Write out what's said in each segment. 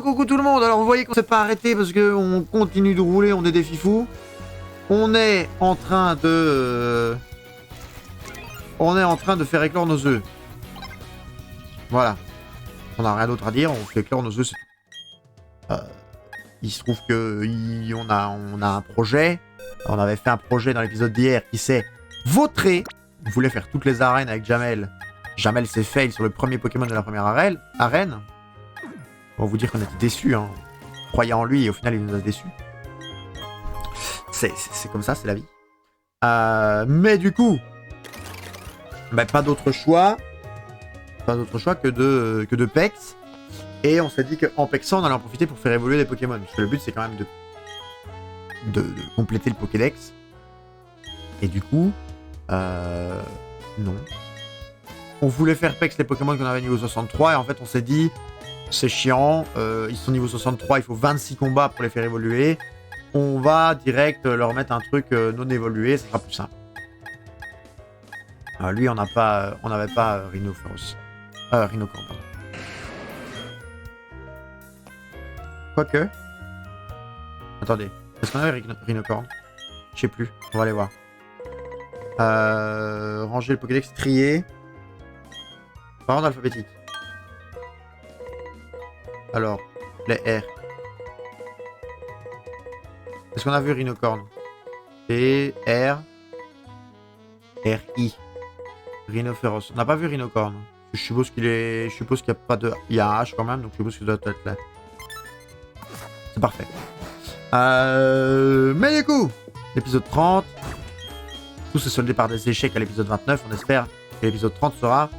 Coucou tout le monde. Alors vous voyez qu'on s'est pas arrêté parce qu'on continue de rouler, on est des fifous. On est en train de faire éclore nos œufs. Voilà. On n'a rien d'autre à dire, on fait éclore nos œufs, c'est tout. Il se trouve que on a un projet. On avait fait un projet dans l'épisode d'hier qui s'est vautré. On voulait faire toutes les arènes avec Jamel. Jamel s'est fail sur le premier Pokémon de la première arène. On va vous dire qu'on était déçus. Hein. On croyait en lui et au final il nous a déçus. C'est comme ça, c'est la vie. Mais du coup, pas d'autre choix. Pas d'autre choix que de Pex. Et on s'est dit qu'en pexant, on allait en profiter pour faire évoluer les Pokémon. Parce que le but, c'est quand même de compléter le Pokédex. Et du coup, non. On voulait faire Pex les Pokémon qu'on avait niveau 63. Et en fait, on s'est dit, c'est chiant. Ils sont niveau 63, il faut 26 combats pour les faire évoluer. On va direct leur mettre un truc non évolué, ça sera plus simple. Lui, on n'avait pas Rhinocorn, pardon. Quoique. Attendez. Est-ce qu'on avait Rhinocorn? Je sais plus. On va aller voir. Ranger le Pokédex, trier. Par ordre alphabétique. Alors, les R. Est-ce qu'on a vu Rhinocorn? P, R. R-I. Rhinophéros. On n'a pas vu Rhinocorn. Je suppose qu'il n'y a pas de... Il y a un H quand même, donc je suppose qu'il doit être là. C'est parfait. Mais du coup, l'épisode 30, tout s'est soldé par des échecs à l'épisode 29. On espère que l'épisode 30 sera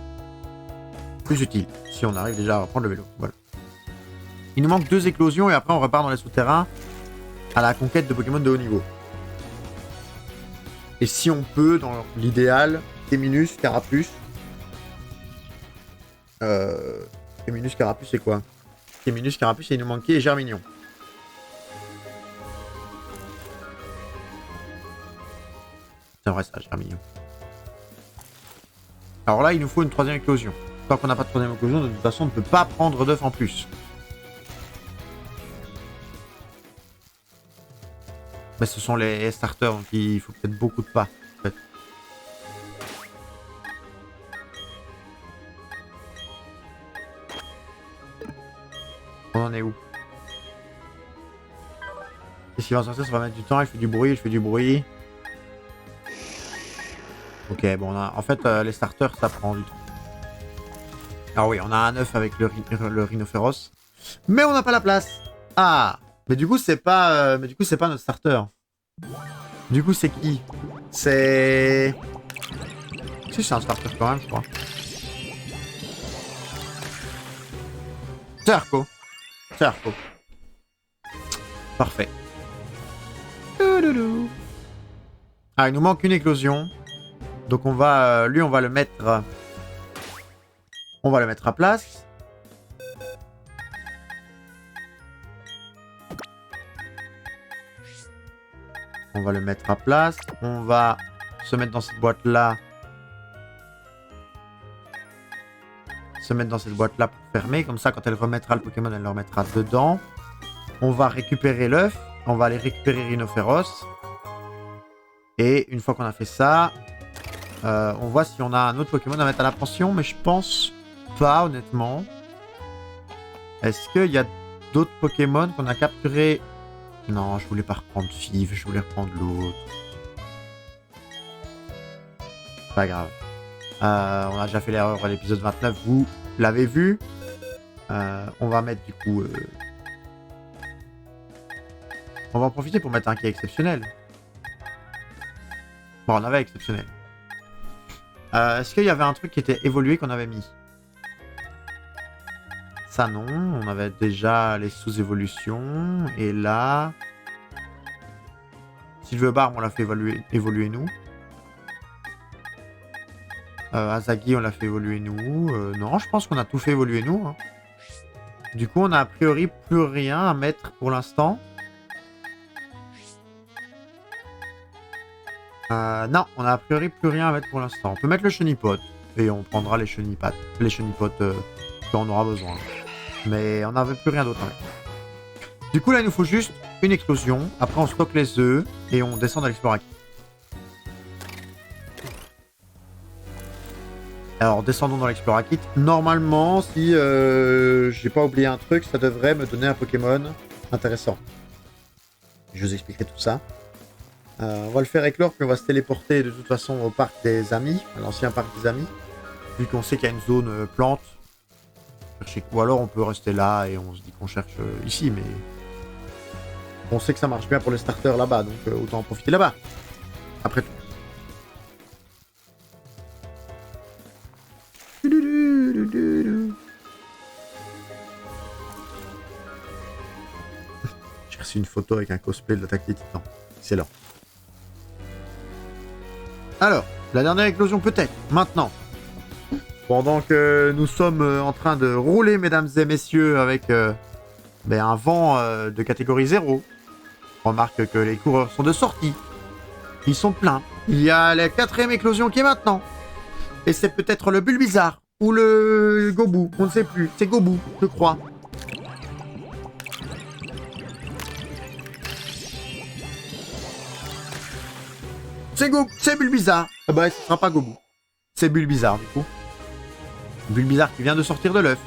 plus utile, si on arrive déjà à reprendre le vélo. Voilà. Il nous manque 2 éclosions et après on repart dans les souterrains à la conquête de Pokémon de haut niveau. Et si on peut, dans l'idéal, Téminus, Carapuce. Téminus, Carapuce, c'est quoi? Téminus, Carapuce, et il nous manquait Germignon. C'est vrai ça, Germignon. Alors là, il nous faut une 3e éclosion. Tant qu'on n'a pas de 3e éclosion, de toute façon, on ne peut pas prendre d'œufs en plus. Mais ce sont les starters, donc il faut peut-être beaucoup de pas. En fait. On en est où? Qu'est-ce qui va sortir? Ça va mettre du temps, il fait du bruit, Ok, bon, en fait, les starters, ça prend du temps. Alors oui, on a un œuf avec le Rhinophéros. Mais on n'a pas la place. Ah, mais du coup, c'est pas notre starter. Du coup, c'est qui? C'est... Si, c'est un starter quand même, je crois. C'est Arco. Parfait. Ah, il nous manque une éclosion. Donc on va... lui, on va le mettre... On va le mettre à place. On va le mettre à place. On va se mettre dans cette boîte-là. Pour fermer. Comme ça, quand elle remettra le Pokémon, elle le remettra dedans. On va récupérer l'œuf. On va aller récupérer Rhinophéros. Et une fois qu'on a fait ça, on voit si on a un autre Pokémon à mettre à la pension. Mais je pense pas, honnêtement. Est-ce qu'il y a d'autres Pokémon qu'on a capturés? Non, je voulais pas reprendre Fiv, je voulais reprendre l'autre. Pas grave. On a déjà fait l'erreur à l'épisode 29, vous l'avez vu. On va mettre du coup... On va en profiter pour mettre un qui est exceptionnel. Bon, on avait exceptionnel. Est-ce qu'il y avait un truc qui était évolué qu'on avait mis? Ça non, on avait déjà les sous-évolutions. Et là... Sylvebarbe, on l'a fait évoluer nous. Azagi, on l'a fait évoluer nous. Non, je pense qu'on a tout fait évoluer nous. Hein. Du coup, on a a priori plus rien à mettre pour l'instant. Non, on a a priori plus rien à mettre pour l'instant. On peut mettre le Chenipote. Et on prendra les Chenipotes quand on aura besoin. Mais on n'avait plus rien d'autre avec. Du coup, là, il nous faut juste une explosion. Après, on stocke les œufs et on descend dans l'exploratif. Alors, descendons dans l'explorakit. Normalement, si j'ai pas oublié un truc, ça devrait me donner un Pokémon intéressant. Je vous expliquerai tout ça. On va le faire éclore, puis on va se téléporter de toute façon au parc des amis, à l'ancien parc des amis. Vu qu'on sait qu'il y a une zone plante. Ou alors on peut rester là et on se dit qu'on cherche ici, mais... On sait que ça marche bien pour les starters là-bas, donc autant en profiter là-bas. Après tout. J'ai reçu une photo avec un cosplay de l'attaque des titans. Excellent. Alors, la dernière éclosion peut-être, maintenant. Pendant que nous sommes en train de rouler, mesdames et messieurs, avec un vent de catégorie 0. On remarque que les coureurs sont de sortie. Ils sont pleins. Il y a la 4ème éclosion qui est maintenant. Et c'est peut-être le Bulbizarre ou le Gobu, on ne sait plus. C'est Gobu, je crois. C'est Bulbizarre. Ah bah, ce sera pas Gobu. C'est Bulbizarre, du coup. Bulbizarre qui vient de sortir de l'œuf.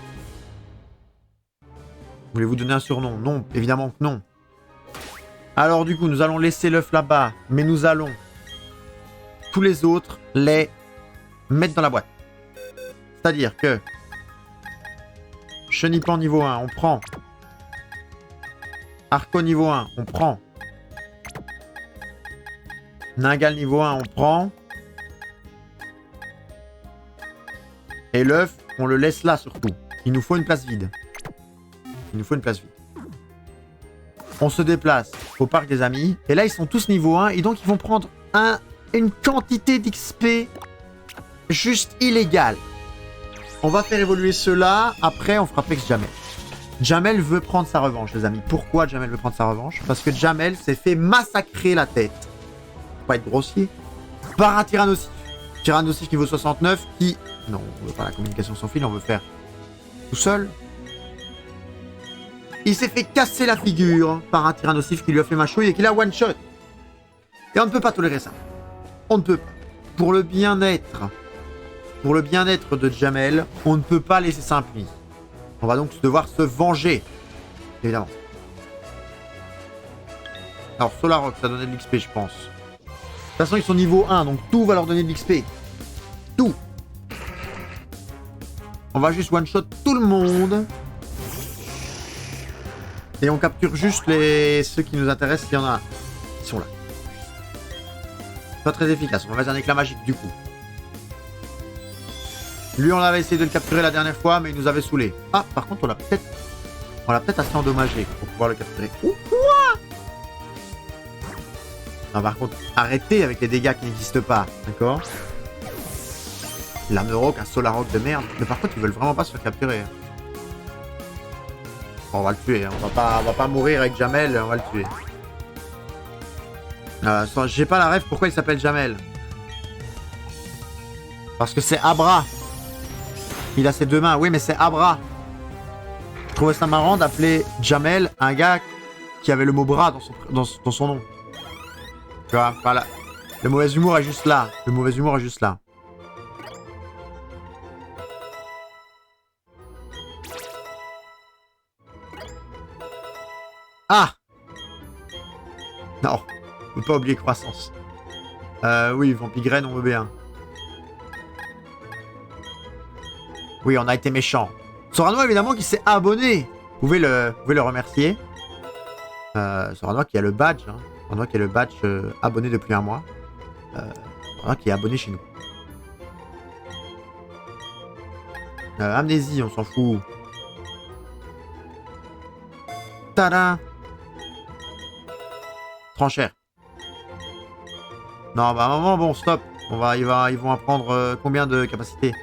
Voulez-vous donner un surnom? Non, évidemment que non. Alors, du coup, nous allons laisser l'œuf là-bas, mais nous allons tous les autres les mettre dans la boîte. C'est-à-dire que Chenipan niveau 1, on prend. Arco niveau 1, on prend. Ningal niveau 1, on prend. Et l'œuf, on le laisse là surtout. Il nous faut une place vide. Il nous faut une place vide. On se déplace au parc des amis. Et là, ils sont tous niveau 1. Et donc, ils vont prendre une quantité d'XP juste illégale. On va faire évoluer cela. Après, on fera flex Jamel. Jamel veut prendre sa revanche, les amis. Pourquoi Jamel veut prendre sa revanche? Parce que Jamel s'est fait massacrer la tête. Faut pas être grossier. Par un Tyrannosif. Tyrannosif niveau 69 qui... Non, on veut pas la communication sans fil, on veut faire tout seul. Il s'est fait casser la figure par un Tyrannosif qui lui a fait mâchouille et qui l'a one-shot. Et on ne peut pas tolérer ça. On ne peut pas. Pour le bien-être de Jamel, on ne peut pas laisser ça impuni. On va donc devoir se venger. Évidemment. Alors, Solarock, ça donnait de l'XP, je pense. De toute façon, ils sont niveau 1, donc tout va leur donner de l'XP. Tout. On va juste one-shot tout le monde. Et on capture juste ceux qui nous intéressent, s'il y en a. Ils sont là. Pas très efficace. On va mettre un éclat magique, du coup. Lui, on avait essayé de le capturer la dernière fois, mais il nous avait saoulé. Ah, par contre, on l'a peut-être assez endommagé pour pouvoir le capturer. Ou quoi? Non, par contre, arrêtez avec les dégâts qui n'existent pas, d'accord? Lame rock, un Solarock de merde. Mais par contre, ils veulent vraiment pas se faire capturer. Bon, on va le tuer, hein. On va pas mourir avec Jamel, on va le tuer. J'ai pas la rêve, pourquoi il s'appelle Jamel? Parce que c'est Abra. Il a ses deux mains, oui, mais c'est Abra. Je trouvais ça marrant d'appeler Jamel un gars qui avait le mot bras dans son nom. Tu vois, voilà. Le mauvais humour est juste là. Le mauvais humour est juste là. Ah! Non, on peut pas oublier croissance. Oui, Vampigraine, on veut bien. Oui, on a été méchant. Sorano, évidemment, qui s'est abonné. Vous pouvez le remercier. Sorano qui a le badge. Hein. Sorano qui a le badge abonné depuis un mois. Sorano qui est abonné chez nous. Amnésie, on s'en fout. Tada! Tranchère. Non, bah à un moment, bon, stop. Ils vont apprendre combien de capacité?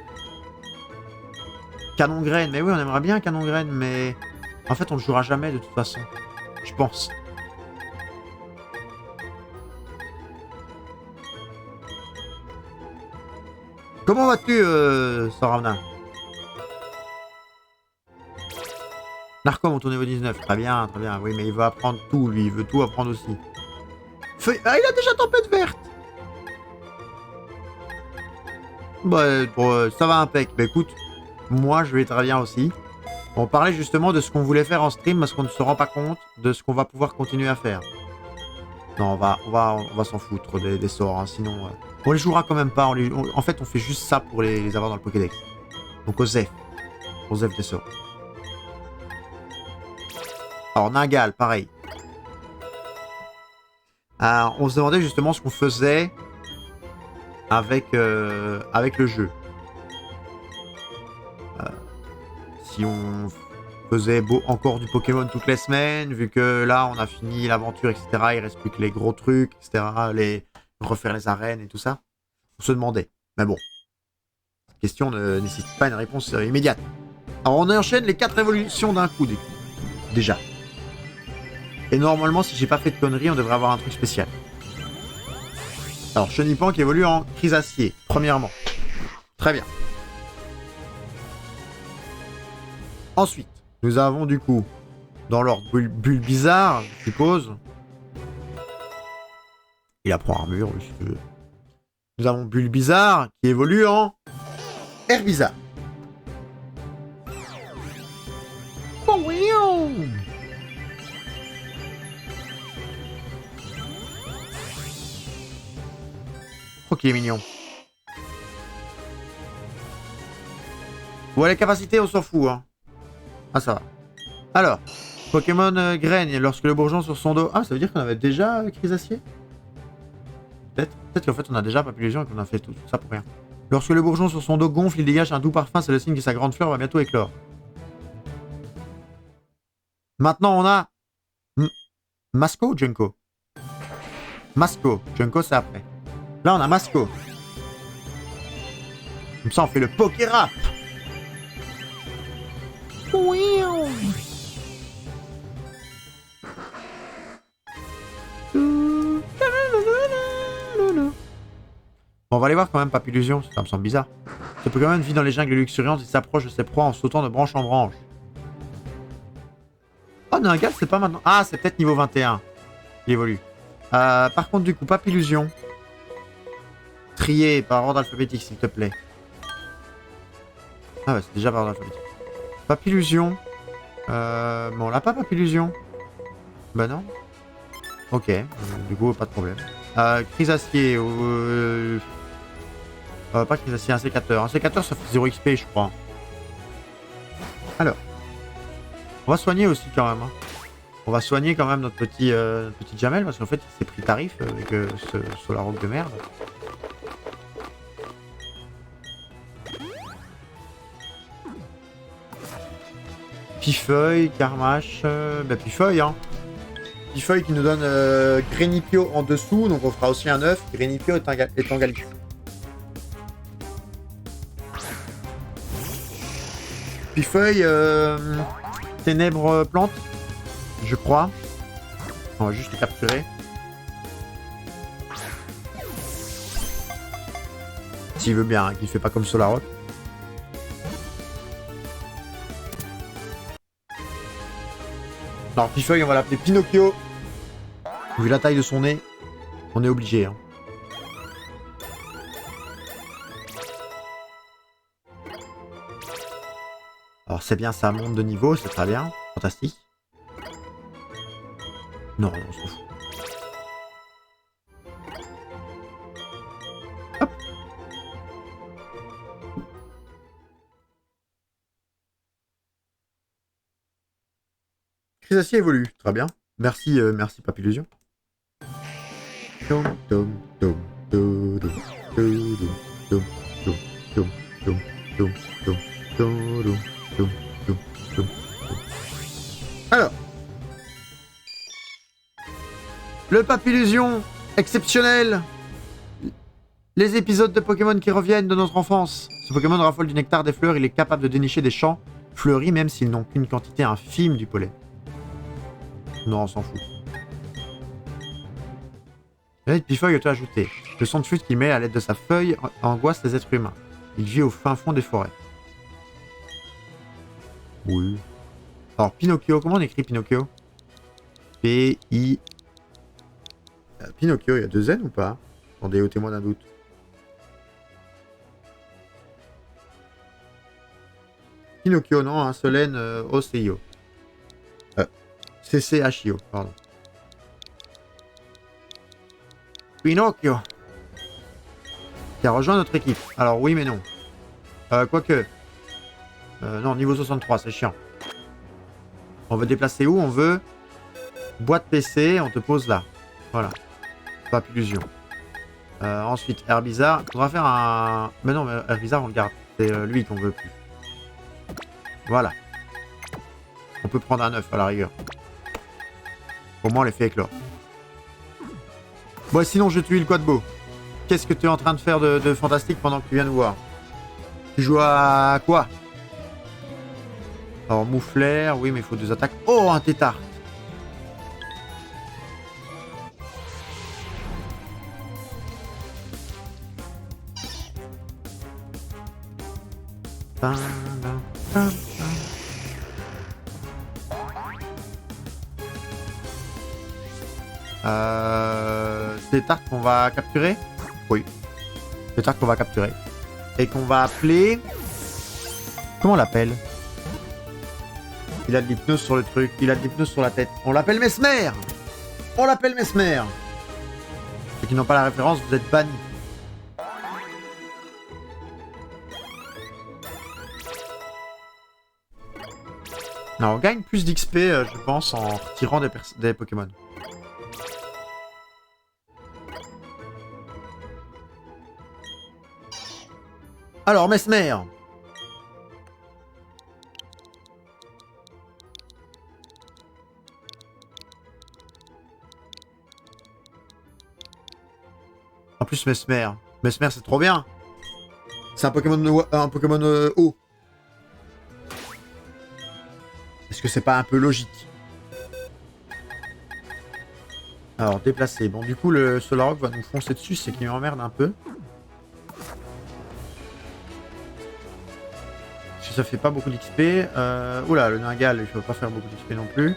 Canon graine, mais oui, on aimerait bien canon graine, mais en fait, on le jouera jamais de toute façon. Je pense. Comment vas-tu, Sorana? Narcom monte au niveau 19. Très bien, très bien. Oui, mais il veut apprendre tout, lui. Il veut tout apprendre aussi. Ah, il a déjà tempête verte. Bah, bon, ça va impec. Bah écoute, moi je vais très bien aussi. On parlait justement de ce qu'on voulait faire en stream parce qu'on ne se rend pas compte de ce qu'on va pouvoir continuer à faire. Non, on va s'en foutre des sorts, hein, sinon... on les jouera quand même pas. En fait, on fait juste ça pour les avoir dans le Pokédex. Donc Osef. Osef des sorts. Alors Ningal, pareil. On se demandait justement ce qu'on faisait avec le jeu. Si on faisait encore du Pokémon toutes les semaines, vu que là on a fini l'aventure, etc. Il reste plus que les gros trucs, etc. Refaire les arènes et tout ça. On se demandait. Mais bon. Cette question ne nécessite pas une réponse immédiate. Alors on enchaîne les 4 évolutions d'un coup, déjà. Et normalement, si j'ai pas fait de conneries, on devrait avoir un truc spécial. Alors, Chenipan qui évolue en Chrysacier, premièrement. Très bien. Ensuite, nous avons du coup, dans l'ordre Bulbizarre, je suppose. Il apprend armure, si tu veux. Nous avons Bulbizarre qui évolue en Herbizarre. Oh oui. Oh qu'il est mignon. Bon, les capacités, on s'en fout, hein. Ah, ça va. Alors, Pokémon Graigne, lorsque le bourgeon sur son dos... Ah, ça veut dire qu'on avait déjà Chrysacier. Peut-être qu'en fait, on a déjà Papillusion et qu'on a fait tout ça pour rien. Lorsque le bourgeon sur son dos gonfle, il dégage un doux parfum, c'est le signe que sa grande fleur va bientôt éclore. Maintenant, on a... Masco ou Junko? Masco. Junko, c'est après. Là, on a Masco. Comme ça, on fait le Pokérap. Oui. Bon, on va aller voir quand même Papillusion, ça me semble bizarre. Ce Pokémon vit dans les jungles luxuriantes et s'approche de ses proies en sautant de branche en branche. Oh, Ningal, c'est pas maintenant. Ah, c'est peut-être niveau 21. Il évolue. Par contre, du coup, Papillusion. Trier par ordre alphabétique, s'il te plaît. Ah ouais, c'est déjà par ordre alphabétique. Papillusion. Mais on l'a pas, Papillusion. Bah non. Ok, du coup, pas de problème. Chrysacier. Pas Chrysacier, un sécateur. Un sécateur, ça fait 0 XP, je crois. Alors. On va soigner aussi, quand même. Hein. On va soigner quand même notre petit Jamel, parce qu'en fait, il s'est pris tarif avec ce Solaroc de merde. Pifeuille, Carmache, Pifeuille, hein. Pifeuille qui nous donne Grenipio en dessous, donc on fera aussi un œuf. Grenipio est en Galice. Pifeuille, ténèbres plante, je crois. On va juste le capturer. S'il veut bien, hein, qu'il fait pas comme Solaroc. Alors Pifeuille, on va l'appeler Pinocchio. Vu la taille de son nez, on est obligé. Hein. Alors c'est bien, ça monte de niveau, c'est très bien. Fantastique. Non, on s'en fout. Hop. Chrysacier évolue, très bien. Merci, merci Papillusion. Alors, le Papillusion exceptionnel. Les épisodes de Pokémon qui reviennent de notre enfance. Ce Pokémon raffole du nectar des fleurs, il est capable de dénicher des champs fleuris même s'ils n'ont qu'une quantité infime du pollen. Non, on s'en fout. La Pifeuille auto-ajouté. Le son de flûte qu'il met à l'aide de sa feuille angoisse les êtres humains. Il vit au fin fond des forêts. Oui. Alors, Pinocchio, comment on écrit Pinocchio? P-I... Pinocchio, il y a 2 N ou pas? Attendez, ôtez-moi d'un doute. Pinocchio, non, un seul N, O-C-I-O. C-C-H-I-O, pardon. Pinocchio qui a rejoint notre équipe. Alors oui mais non. Quoique. Non, niveau 63, c'est chiant. On veut déplacer où? On veut... Boîte PC, on te pose là. Voilà. Pas illusion. Ensuite, Herbizarre. On va faire un... Mais non, mais Herbizarre, on le garde. C'est lui qu'on veut plus. Voilà. On peut prendre un œuf à la rigueur. Au moins, on les fait éclore. Bon, sinon, je tue le Quadbo. Qu'est-ce que tu es en train de faire de fantastique pendant que tu viens nous voir? Tu joues à quoi? Alors, Mouflaire, oui, mais il faut 2 attaques. Oh, un tétard. Tétard qu'on va capturer? Oui. Tétard qu'on va capturer. Et qu'on va appeler... Comment on l'appelle? Il a de l'hypnose sur le truc. Il a de l'hypnose sur la tête. On l'appelle Mesmer. On l'appelle Mesmer. Ceux qui n'ont pas la référence, vous êtes bannis. Alors, on gagne plus d'XP, je pense, en retirant des Pokémon. Alors, Mesmer. En plus, Mesmer. Mesmer, c'est trop bien. C'est un Pokémon, eau. Est-ce que c'est pas un peu logique? Alors, déplacer. Bon, du coup, le Solrock va nous foncer dessus, c'est qu'il m'emmerde un peu. Ça fait pas beaucoup d'XP. Oula, le Ningal, il ne va pas faire beaucoup d'XP non plus.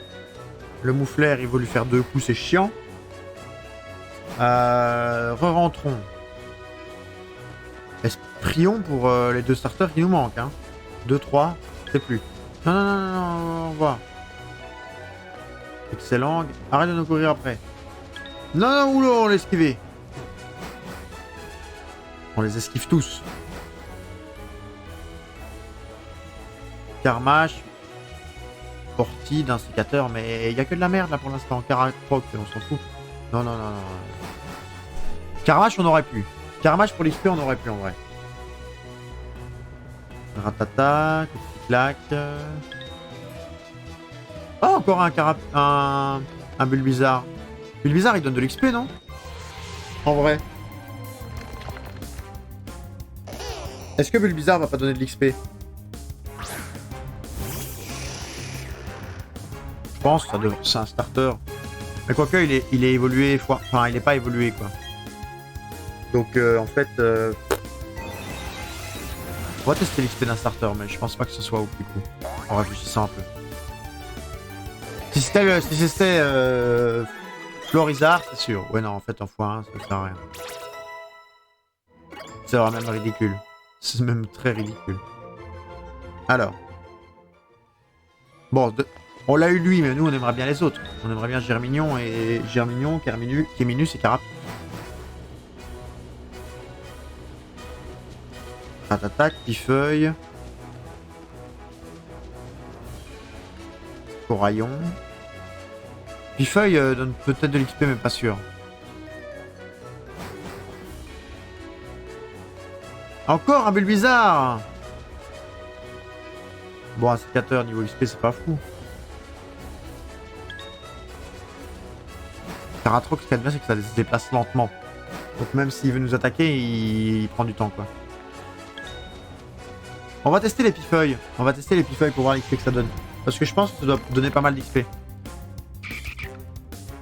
Le Mouflaire, il veut lui faire 2 coups, c'est chiant. Re-rentrons. Prions pour les 2 starters qui nous manquent. Hein. 2, 3, c'est plus. Non, non, non, non, non, au revoir. Excellent. Arrête de nous courir après. Non, non, oula, on l'a esquivé. On les esquive tous. Carmache, Porti, d'insécateur, mais il n'y a que de la merde là pour l'instant. Caraproc, on s'en fout. Non, non, non, non. Carmache, on aurait pu. Carmache pour l'XP, on aurait pu en vrai. Ratata, petit claque. Oh, encore un Bulbizarre. Bulbizarre, il donne de l'XP, non? En vrai. Est-ce que Bulbizarre va pas donner de l'XP? Je pense, c'est un starter. Mais quoique, il est évolué, enfin, il n'est pas évolué, quoi. Donc, en fait, on va tester l'XP d'un starter, mais je pense pas que ce soit au plus coup. En réfléchissant un peu. Si c'était Florizard, c'est sûr. Ouais, non, en fait, en x1, ça sert à rien. C'est vraiment même ridicule. C'est même très ridicule. Alors. Bon, on l'a eu lui, mais nous, on aimerait bien les autres. On aimerait bien Germignon, Kéminus et Carapace. Attaque, Pifeuille. Coraillon. Pifeuille donne peut-être de l'XP, mais pas sûr. Encore un Bulbizarre. Bon, un sécateur niveau XP, c'est pas fou. Caratrox, ce qu'il y a de bien, c'est que ça se déplace lentement. Donc même s'il veut nous attaquer, il prend du temps, quoi. On va tester les pifeuilles. On va tester les pifeuilles pour voir l'XP que ça donne. Parce que je pense que ça doit donner pas mal d'XP.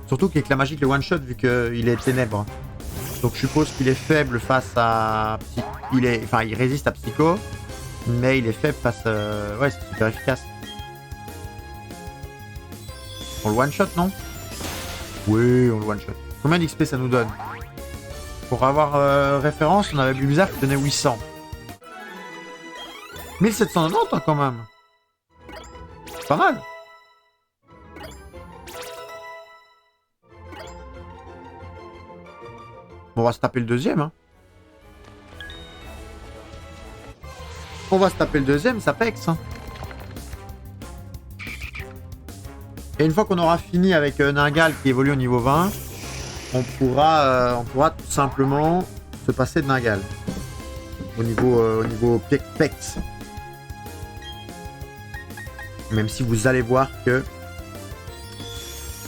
Surtout qu'avec la magie, le one-shot, vu qu'il est ténèbres. Donc je suppose qu'il est faible face à... Enfin, il résiste à Psycho. Mais il est faible face... Ouais, c'est super efficace. On le one-shot, non? Oui, on le one-shot. Combien d'XP ça nous donne? Pour avoir référence, on avait Bulbizarre qui donnait 800. 1790 hein, quand même. C'est pas mal. Bon, on va se taper le deuxième. Hein. On va se taper le deuxième, ça pexe. Hein. Et une fois qu'on aura fini avec Ningal qui évolue au niveau 20, on pourra tout simplement se passer de Ningal. Au niveau Pex. Même si vous allez voir que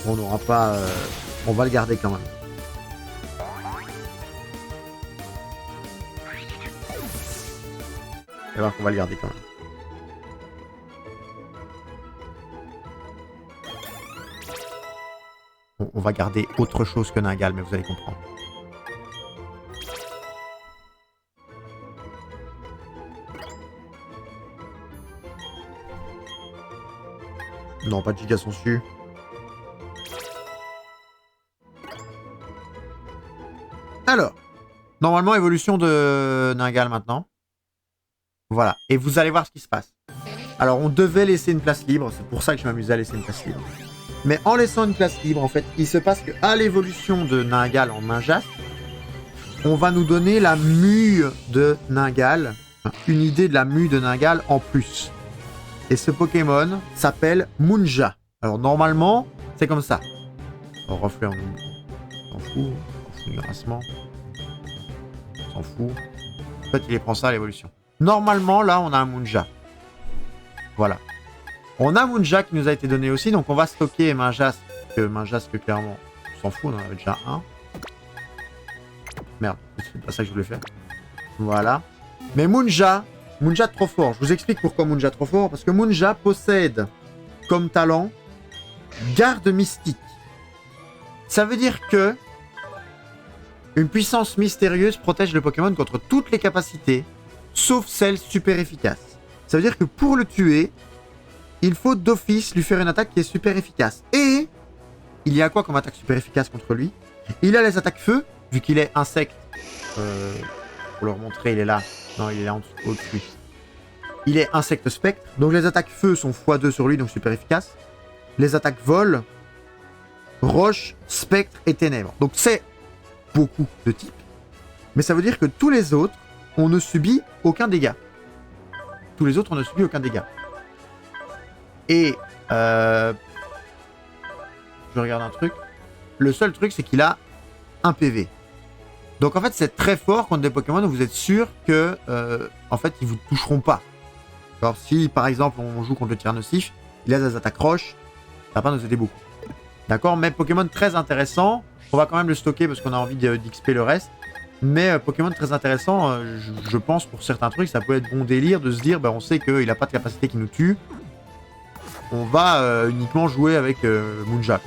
on n'aura pas... on va le garder quand même. Vous allez voir qu'on va le garder quand même. On va garder autre chose que Ningal, mais vous allez comprendre. Non, pas de giga su. Alors, normalement, évolution de Ningal maintenant. Voilà, et vous allez voir ce qui se passe. Alors, on devait laisser une place libre, c'est pour ça que je m'amusais à laisser une place libre. Mais en laissant une place libre, en fait, il se passe qu'à l'évolution de Ningal en Ninjas, on va nous donner la mue de Ningal, une idée de la mue de Ningal en plus. Et ce Pokémon s'appelle Munja. Alors normalement, c'est comme ça. Oh, reflet, on s'en fout. On fout grassement. On s'en fout. En fait, il prend ça à l'évolution. Normalement, là, on a un Munja. Voilà. On a Munja qui nous a été donné aussi, donc on va stocker Minjas, que clairement, on s'en fout, on en avait déjà un. Merde, c'est pas ça que je voulais faire. Voilà. Mais Munja trop fort. Je vous explique pourquoi Munja trop fort. Parce que Munja possède comme talent garde mystique. Ça veut dire que une puissance mystérieuse protège le Pokémon contre toutes les capacités, sauf celles super efficaces. Ça veut dire que pour le tuer, il faut d'office lui faire une attaque qui est super efficace. Et il y a quoi comme attaque super efficace contre lui? Il a les attaques feu, vu qu'il est insecte. Pour leur montrer, il est là. Non, il est là au-dessus. Il est insecte spectre. Donc les attaques feu sont x2 sur lui, donc super efficace. Les attaques vol, roche, spectre et ténèbres. Donc c'est beaucoup de types. Mais ça veut dire que tous les autres, on ne subit aucun dégât. Tous les autres, on ne subit aucun dégât. Et je regarde un truc. Le seul truc, c'est qu'il a un PV. Donc en fait, c'est très fort contre des Pokémon où vous êtes sûr que en fait, ils vous toucheront pas. Alors si par exemple on joue contre le Tyrannosif, il a des attaques roches, ça va pas nous aider beaucoup. D'accord, mais Pokémon très intéressant. On va quand même le stocker parce qu'on a envie d'XP le reste. Mais Pokémon très intéressant, je pense pour certains trucs, ça peut être bon délire de se dire, bah, on sait qu'il a pas de capacité qui nous tue. On va uniquement jouer avec Munja.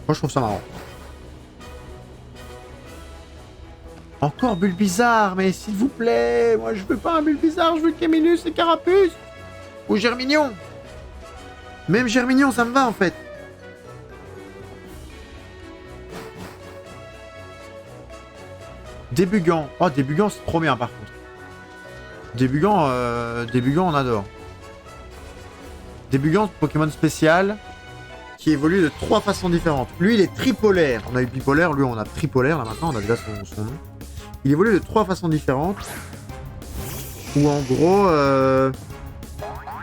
Moi, je trouve ça marrant. Encore Bulbizarre, mais s'il vous plaît, moi je veux pas un Bulbizarre, je veux Caminus et Carapuce. Ou Germignon. Même Germignon, ça me va en fait. Débugant. Oh, Débugant, c'est trop bien par contre. Débugant, on adore. Débugant, Pokémon spécial qui évolue de 3 façons différentes. Lui, il est tripolaire. On a eu bipolaire, lui, on a tripolaire. Là, maintenant, on a déjà son nom. Il évolue de 3 façons différentes. Où, en gros,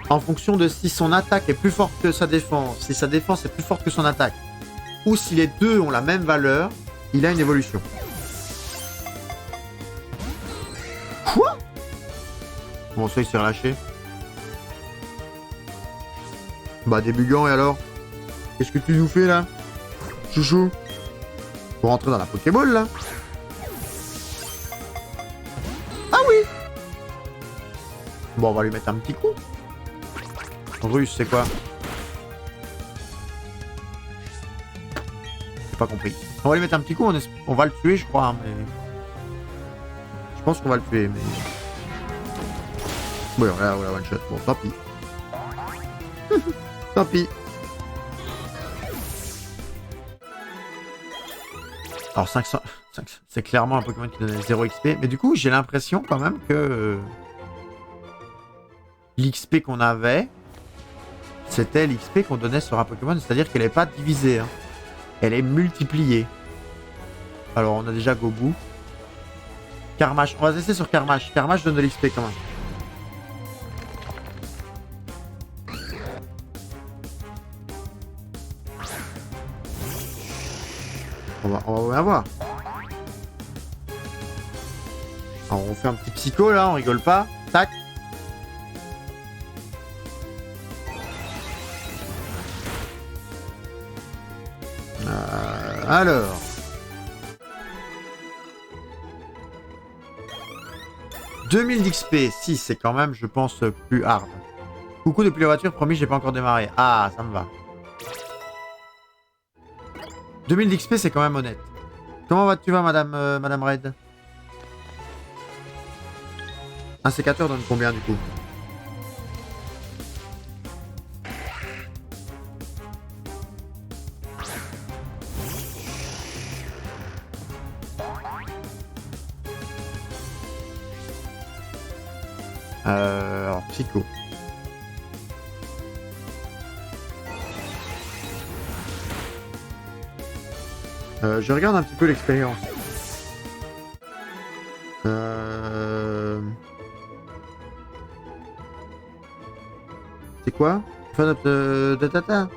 en fonction de si son attaque est plus forte que sa défense, si sa défense est plus forte que son attaque, ou si les deux ont la même valeur, il a une évolution. Quoi? Bon, ça, il s'est relâché. Bah, Débugant, et alors? Qu'est-ce que tu nous fais, là? Chouchou? Pour rentrer dans la Pokéball, là? Ah oui! Bon, on va lui mettre un petit coup. Russe, c'est quoi? J'ai pas compris. On va lui mettre un petit coup, on va le tuer, je crois, hein, mais... Je pense qu'on va le tuer, mais... Ouais, on l'a one shot. Bon, tant pis. Tant pis. Alors 500... c'est clairement un Pokémon qui donnait 0 XP. Mais du coup, j'ai l'impression quand même que... l'XP qu'on avait, c'était l'XP qu'on donnait sur un Pokémon. C'est-à-dire qu'elle n'est pas divisée. Hein. Elle est multipliée. Alors, on a déjà Gobu. Carmash. On va se laisser sur Carmash. Carmash donne de l'XP quand même. On va bien voir. Alors, on fait un petit psycho là, on rigole pas. Tac. Alors. « 2000 d'XP, si c'est quand même, je pense, plus hard. Coucou depuis la voiture, promis, j'ai pas encore démarré. Ah, ça me va. 2000 d'XP, c'est quand même honnête. Comment vas-tu, Madame Red? Un sécateur donne combien, du coup? Alors, psycho. Je regarde un petit peu l'expérience. C'est quoi? Fin de tata.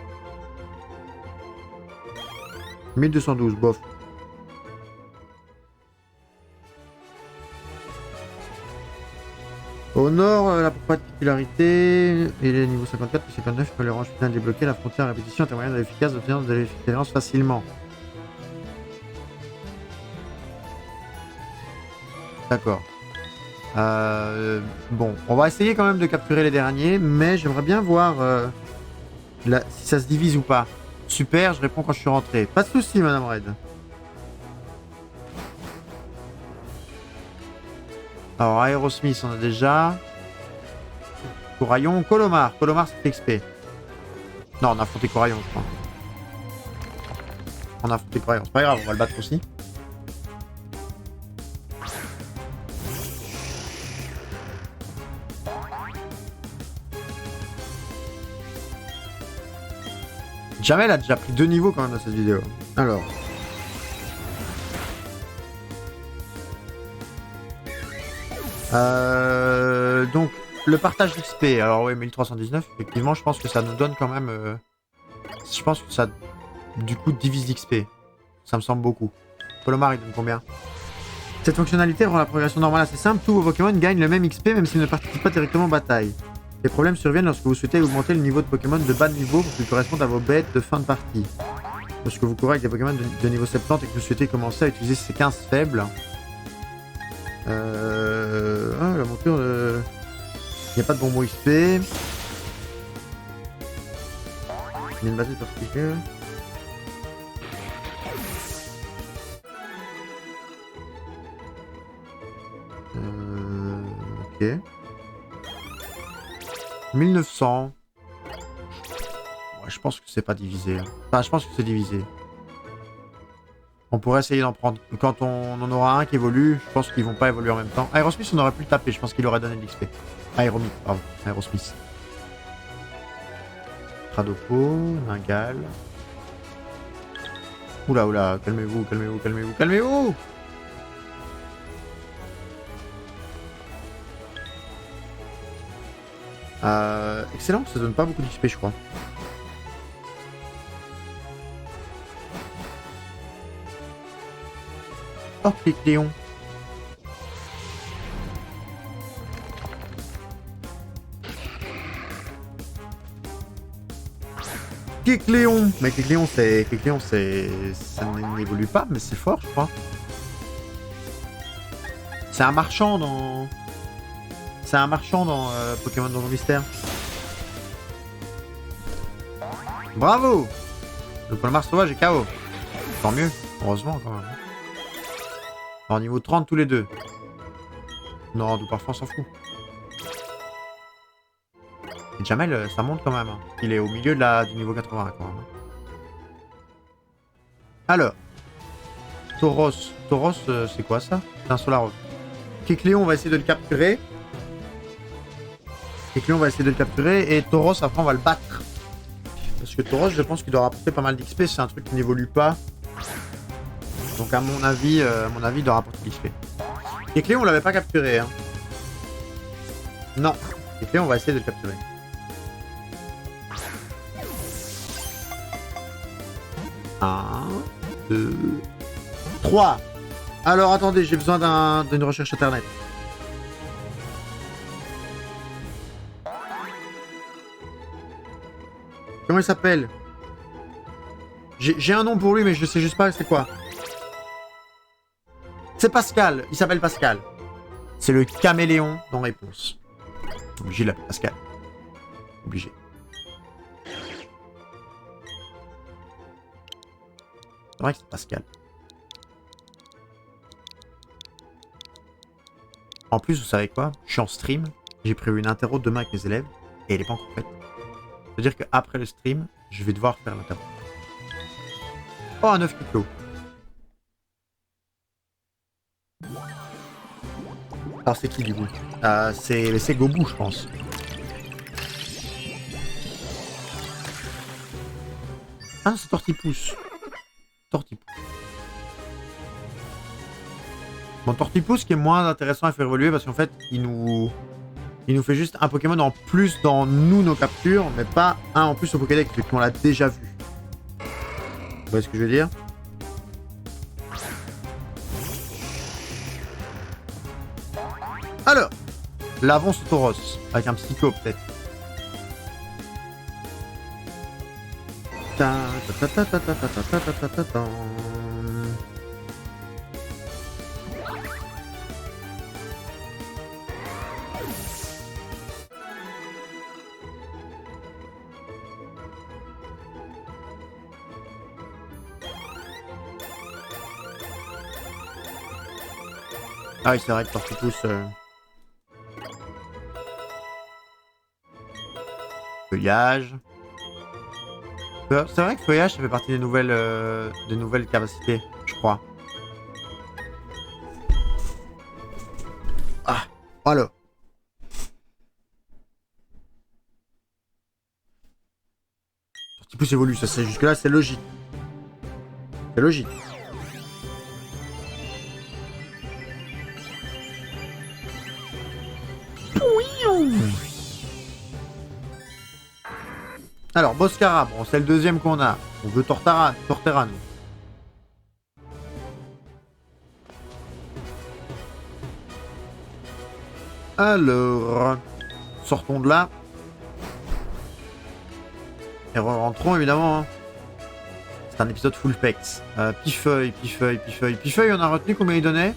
1212, bof. Au nord, la particularité, il est niveau 54 puis 59, que les ranges finales débloquées, la frontière à répétition est un moyen efficace d'obtenir de l'expérience facilement. D'accord. Bon, on va essayer quand même de capturer les derniers, mais j'aimerais bien voir si ça se divise ou pas. Super, je réponds quand je suis rentré. Pas de soucis, Madame Red. Alors, Aerosmith, on a déjà. Coraillon, Colomar. Colomar, c'est XP. Non, on a affronté Coraillon, je crois. On a affronté Coraillon. C'est pas grave, on va le battre aussi. Jamel a déjà pris 2 niveaux quand même dans cette vidéo. Alors. Donc, le partage d'XP. Alors, oui, 1319, effectivement, je pense que ça nous donne quand même. Je pense que ça, du coup, divise l'XP. Ça me semble beaucoup. Colomar, il donne combien? Cette fonctionnalité rend la progression normale assez simple. Tous vos Pokémon gagnent le même XP même s'ils ne participent pas directement aux batailles. Les problèmes surviennent lorsque vous souhaitez augmenter le niveau de Pokémon de bas de niveau pour qu'ils correspondent à vos bêtes de fin de partie. Lorsque vous courez avec des Pokémon de niveau 70 et que vous souhaitez commencer à utiliser ces 15 faibles. Ah, la monture de... Il n'y a pas de bonbon XP. Il y a une bataille particulière. Ok. 1900. Ouais, je pense que c'est pas divisé. Enfin, je pense que c'est divisé. On pourrait essayer d'en prendre. Quand on en aura un qui évolue, je pense qu'ils vont pas évoluer en même temps. Aerosmith, on aurait pu le taper. Je pense qu'il aurait donné de l'XP. Aeromith, pardon. Aerosmith. Tradopo, Ningal. Oula, oula. Calmez-vous, calmez-vous, calmez-vous, calmez-vous! Excellent, ça donne pas beaucoup d'XP, je crois. Oh, Kecleon. Kecleon. Mais Kecleon, ça n'évolue pas, mais c'est fort, je crois. C'est un marchand dans... C'est un marchand dans Pokémon Donjon Mystère. Bravo! Le Colomar sauvage est KO. Tant mieux, heureusement quand même. Alors niveau 30 tous les deux. Non, tout parfois on s'en fout. Et Jamel, ça monte quand même. Hein. Il est au milieu du niveau 80 quand même. Alors. Tauros. Tauros, c'est quoi ça? C'est un Solarok. Kecleon, on va essayer de le capturer. Kecleon, on va essayer de le capturer. Et Tauros, après, on va le battre. Parce que Tauros, je pense qu'il doit rapporter pas mal d'XP. C'est un truc qui n'évolue pas. Donc, à mon avis, il doit rapporter de l'XP. Kecleon, on l'avait pas capturé. Hein. Non. Kecleon, on va essayer de le capturer. Un, 2, 3. Alors, attendez, j'ai besoin d'une recherche internet. Comment il s'appelle? J'ai un nom pour lui, mais je sais juste pas c'est quoi. C'est Pascal. Il s'appelle Pascal. C'est le caméléon dans Réponse. Obligé de l'appeler Pascal. Obligé. C'est vrai que c'est Pascal. En plus, vous savez quoi? Je suis en stream. J'ai prévu une interro demain avec mes élèves. Et elle n'est pas encore faite. C'est-à-dire qu'après le stream, je vais devoir faire l'interro. Oh, un 9 kilos. Alors c'est qui du coup? C'est Gobu, je pense. Ah, c'est Tortipousse. Tortipousse. Bon, Tortipousse qui est moins intéressant à faire évoluer parce qu'en fait, il nous fait juste un Pokémon en plus dans nos captures, mais pas un en plus au Pokédex, vu qu'on l'a déjà vu. Vous voyez ce que je veux dire? Alors, l'avance Tauros, avec un Psycho peut-être. Ah oui, c'est vrai que Tortipousse... Feuillage. C'est vrai que Feuillage, ça fait partie des nouvelles capacités, je crois. Ah, alors. Tortipousse évolue, ça c'est jusque-là, c'est logique. C'est logique. Alors, Boscara, bon, c'est le deuxième qu'on a. On veut Torterra, nous. Alors, sortons de là. Et rentrons évidemment. Hein. C'est un épisode full pex. Pifeuille. Pifeuille, on a retenu combien il donnait?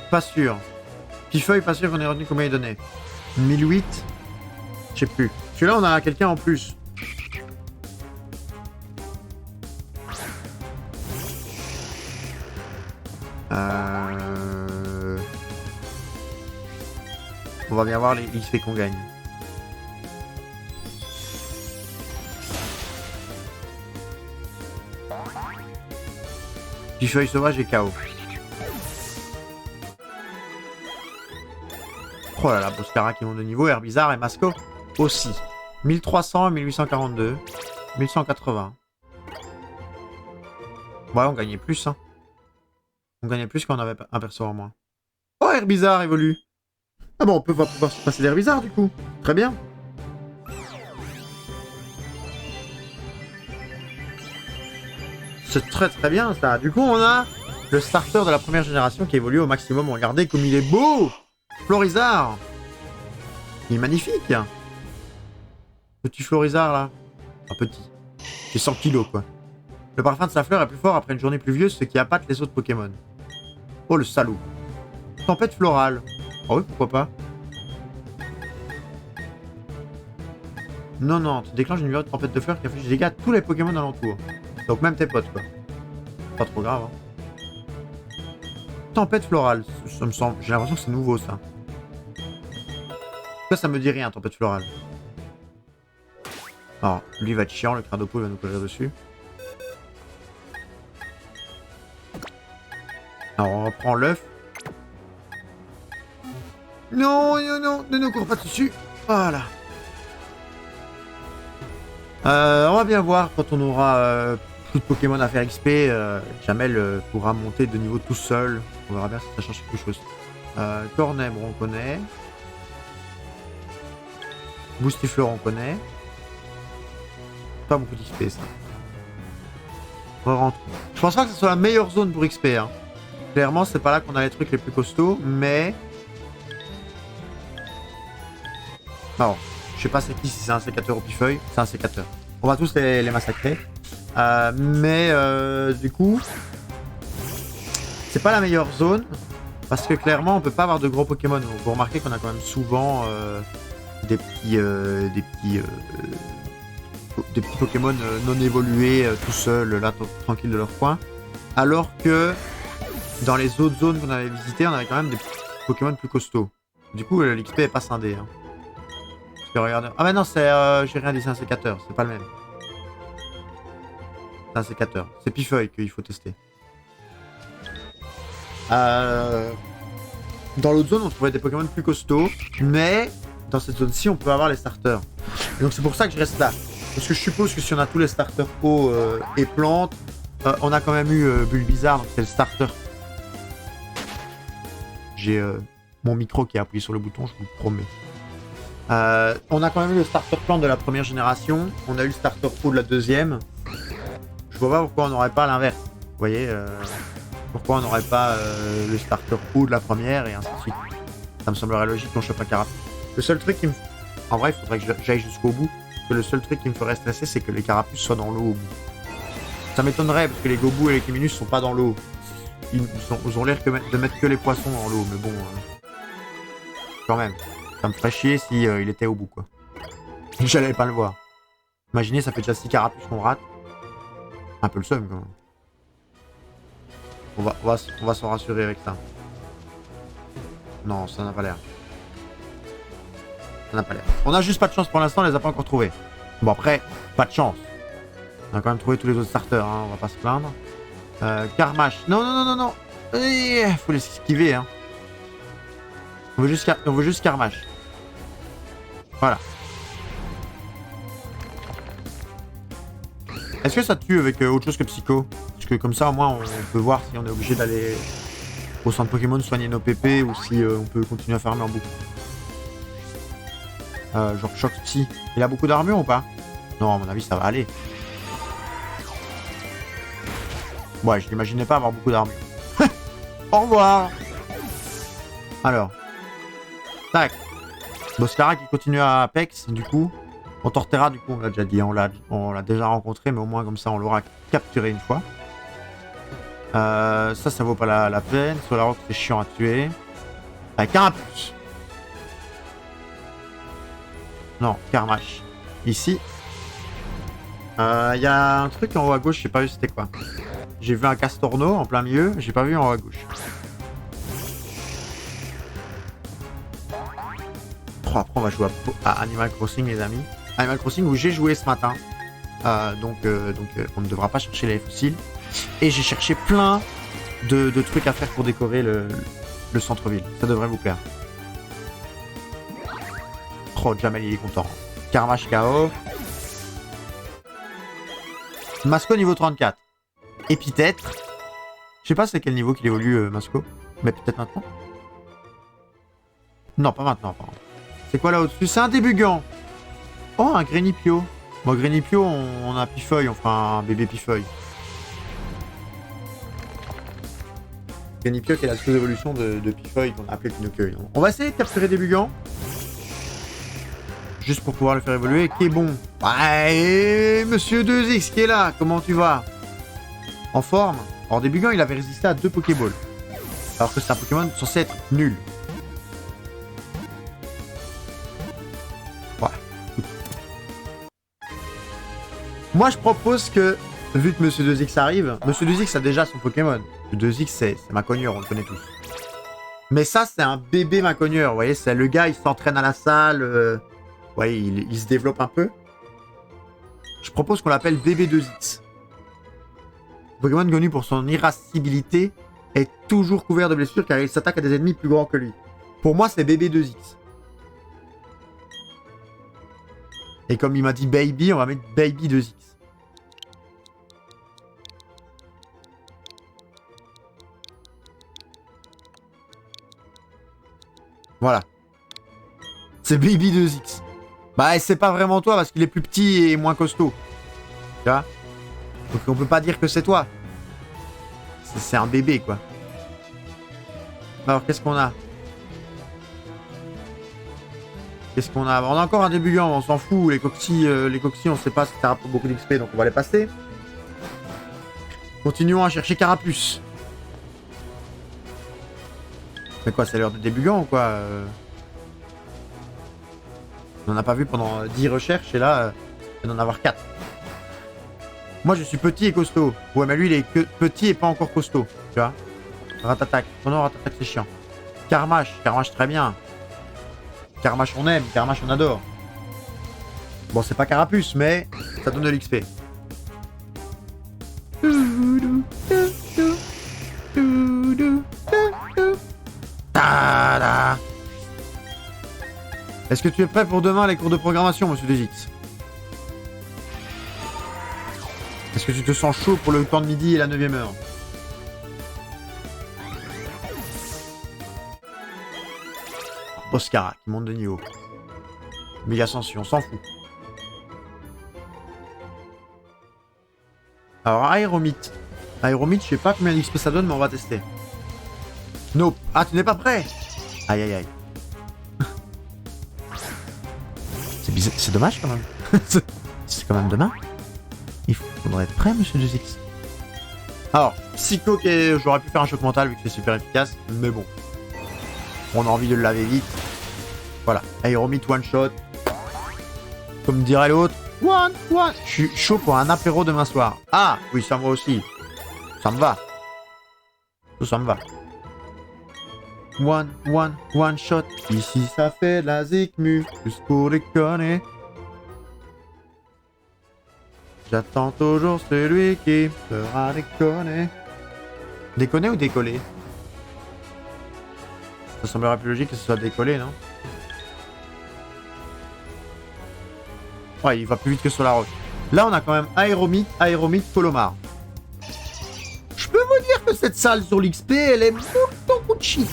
Pas sûr. Pifeuille, pas sûr qu'on ait retenu combien il donnait. 1008. Je sais plus. Celui-là, on a quelqu'un en plus. On va bien voir les XP qu'on gagne. Pifeuille sauvage et KO. Oh là là, Boscara qui monte de niveau, Herbizarre et Masco aussi. 1300 et 1842. 1180. Ouais, on gagnait plus, hein. On gagnait plus quand on avait un perso en moins. Oh, Herbizarre évolue. Ah bon, on peut pouvoir se passer d'Herbizarre du coup. Très bien. C'est très très bien ça. Du coup, on a le starter de la première génération qui évolue au maximum. Regardez comme il est beau. Florizard. Il est magnifique. Petit Florizard là. Un petit. C'est 100 kilos quoi. Le parfum de sa fleur est plus fort après une journée pluvieuse, ce qui appâte les autres Pokémon. Oh le salaud. Tempête florale. Ah oui, pourquoi pas. Non, tu déclenches une numéro de tempête de fleurs qui inflige des dégâts à tous les Pokémon alentour. Donc même tes potes quoi. Pas trop grave hein. Tempête florale, ça me semble. J'ai l'impression que c'est nouveau ça. Ça me dit rien, tempête florale. Alors, lui va être chiant, le Crado va nous coller dessus. Alors, on reprend l'œuf. Non, non, non, ne nous cours pas dessus. Voilà. On va bien voir quand on aura plus de Pokémon à faire XP. Jamel pourra monter de niveau tout seul. On verra bien si ça change quelque chose. Cornet, bon, on connaît. Boostifleur, on connaît. Pas beaucoup d'XP, ça. On rentre. Je pense pas que ce soit la meilleure zone pour XP. Hein. Clairement, c'est pas là qu'on a les trucs les plus costauds, mais... Alors, je sais pas c'est qui, si c'est un sécateur ou pifeuille. C'est un sécateur. On va tous les massacrer. Du coup... C'est pas la meilleure zone. Parce que clairement, on peut pas avoir de gros Pokémon. Vous remarquez qu'on a quand même souvent des petits Pokémon non évolués tout seuls, là, tranquilles de leur coin. Alors que dans les autres zones qu'on avait visitées, on avait quand même des Pokémon plus costauds. Du coup, l'XP est pas scindé. Hein. Parce que regardez... Ah mais non, c'est... j'ai rien dit, c'est un sécateur, c'est pas le même. C'est un sécateur. C'est Pifeuille qu'il faut tester. Dans l'autre zone, on trouvait des Pokémon plus costauds, mais dans cette zone-ci, on peut avoir les starters. Et donc c'est pour ça que je reste là. Parce que je suppose que si on a tous les starters eau et plantes, on a quand même eu Bulbizarre, donc c'est le starter. J'ai mon micro qui a appuyé sur le bouton, je vous le promets. On a quand même eu le starter plante de la première génération, on a eu le starter eau de la deuxième. Je vois pas pourquoi on n'aurait pas l'inverse. Vous voyez pourquoi on n'aurait pas le starter eau de la première et ainsi de suite. Ça me semblerait logique qu'on chope un Carapuce. Le seul truc qui me... En vrai, il faudrait que j'aille jusqu'au bout. Parce que le seul truc qui me ferait stresser, c'est que les Carapuces soient dans l'eau au bout. Ça m'étonnerait parce que les Gobou et les Kiminus sont pas dans l'eau. Ils ont l'air de mettre que les poissons dans l'eau, mais bon... quand même. Ça me ferait chier si il était au bout, quoi. J'allais pas le voir. Imaginez, ça fait déjà 6 Carapuces qu'on rate. Un peu le seum, quand même. On va s'en rassurer avec ça. Non, ça n'a pas l'air. Ça n'a pas l'air. On a juste pas de chance pour l'instant, on les a pas encore trouvés. Bon, après, pas de chance. On a quand même trouvé tous les autres starters, hein, on va pas se plaindre. Carmash. Non, non, non, non, non. Faut les esquiver, hein. On veut juste Carmash. Voilà. Est-ce que ça tue avec autre chose que Psycho? Parce que comme ça, au moins, on peut voir si on est obligé d'aller au centre Pokémon soigner nos PP ou si on peut continuer à farmer en boucle. Genre Choc Psy. Il a beaucoup d'armure ou pas? Non, à mon avis, ça va aller. Ouais, je l'imaginais pas avoir beaucoup d'armure. Au revoir. Alors. Tac. Boscara qui continue à Apex, du coup. On Torterra, du coup, on l'a déjà dit, on l'a déjà rencontré, mais au moins comme ça, on l'aura capturé une fois. Ça vaut pas la peine. Solaroc, c'est chiant à tuer. Carapuce. Non, Carmash. Ici. Il y a un truc en haut à gauche, je sais pas vu c'était quoi. J'ai vu un Castorno en plein milieu, j'ai pas vu en haut à gauche. Oh, après, on va jouer à Animal Crossing, les amis. Animal Crossing où j'ai joué ce matin. Donc, on ne devra pas chercher les fossiles. Et j'ai cherché plein de trucs à faire pour décorer le centre-ville. Ça devrait vous plaire. Oh, Jamel, il est content. Carmash KO. Masco niveau 34. Épithète. Je sais pas c'est quel niveau qu'il évolue, Masco. Mais peut-être maintenant. Non, pas maintenant, pardon. C'est quoi là au-dessus? C'est un débugant. Oh, un Grenipio. Bon, Grenipio, on a Pifeuille, on fera un bébé Pifeuille. Grenipio qui est la sous-évolution de Pifeuille qu'on a appelé Pinocchio. On va essayer de capturer Débugant. Juste pour pouvoir le faire évoluer. Qui est bon. Ouais, Monsieur 2X qui est là. Comment tu vas? En forme. Alors, Débugant, il avait résisté à 2 Pokéballs. Alors que c'est un Pokémon censé être nul. Moi, je propose que, vu que Monsieur 2X arrive, Monsieur 2X a déjà son Pokémon. Le 2X, c'est ma cognure, on le connaît tous. Mais ça, c'est un bébé macogneur, vous voyez, c'est le gars, il s'entraîne à la salle, vous voyez, il se développe un peu. Je propose qu'on l'appelle BB2X. Pokémon connu pour son irascibilité est toujours couvert de blessures car il s'attaque à des ennemis plus grands que lui. Pour moi, c'est BB2X. Et comme il m'a dit Baby, on va mettre Baby2X. Voilà. C'est Baby2X. Bah, c'est pas vraiment toi parce qu'il est plus petit et moins costaud. Tu vois? Donc on peut pas dire que c'est toi. C'est un bébé, quoi. Alors, qu'est-ce qu'on a? Qu'est-ce qu'on a? On a encore un débugant, on s'en fout. Les coccyes, on sait pas si ça rapporte beaucoup d'XP, donc on va les passer. Continuons à chercher Carapuce. Mais quoi, c'est l'heure de débugant ou quoi? On n'en a pas vu pendant 10 recherches et là, il va en avoir 4. Moi, je suis petit et costaud. Ouais, mais lui, il est que petit et pas encore costaud. Tu vois? Ratatac. Oh non, Ratatac, c'est chiant. Carmache. Carmache, très bien. Carmache, on aime. Carmache, on adore. Bon, c'est pas Carapuce, mais ça donne de l'XP. Est-ce que tu es prêt pour demain les cours de programmation, monsieur Dezix? Est-ce que tu te sens chaud pour le temps de midi et la 9ème heure? Boscara qui monte de niveau. Méga ascension, on s'en fout. Alors, Aéromite. Aéromite, je sais pas combien d'XP ça donne, mais on va tester. Nope. Ah, tu n'es pas prêt? Aïe, aïe, aïe. C'est bizarre, c'est dommage quand même. C'est quand même demain. Il faudrait être prêt, monsieur 2X. Alors, Psycho, j'aurais pu faire un choc mental vu que c'est super efficace, mais bon. On a envie de le laver vite. Voilà, Aéromite one shot. Comme dirait l'autre. One. Je suis chaud pour un apéro demain soir. Ah, oui, ça moi aussi. Ça me va. Ça me va. One shot. Ici, ça fait la zikmu. Juste pour déconner. J'attends toujours celui qui fera déconner. Déconner ou décoller? Ça semblerait plus logique que ce soit décollé, non? Ouais, il va plus vite que sur la roche. Là, on a quand même Aéromite, Colomar. Je peux vous dire que cette salle sur l'XP, elle est beaucoup de shit.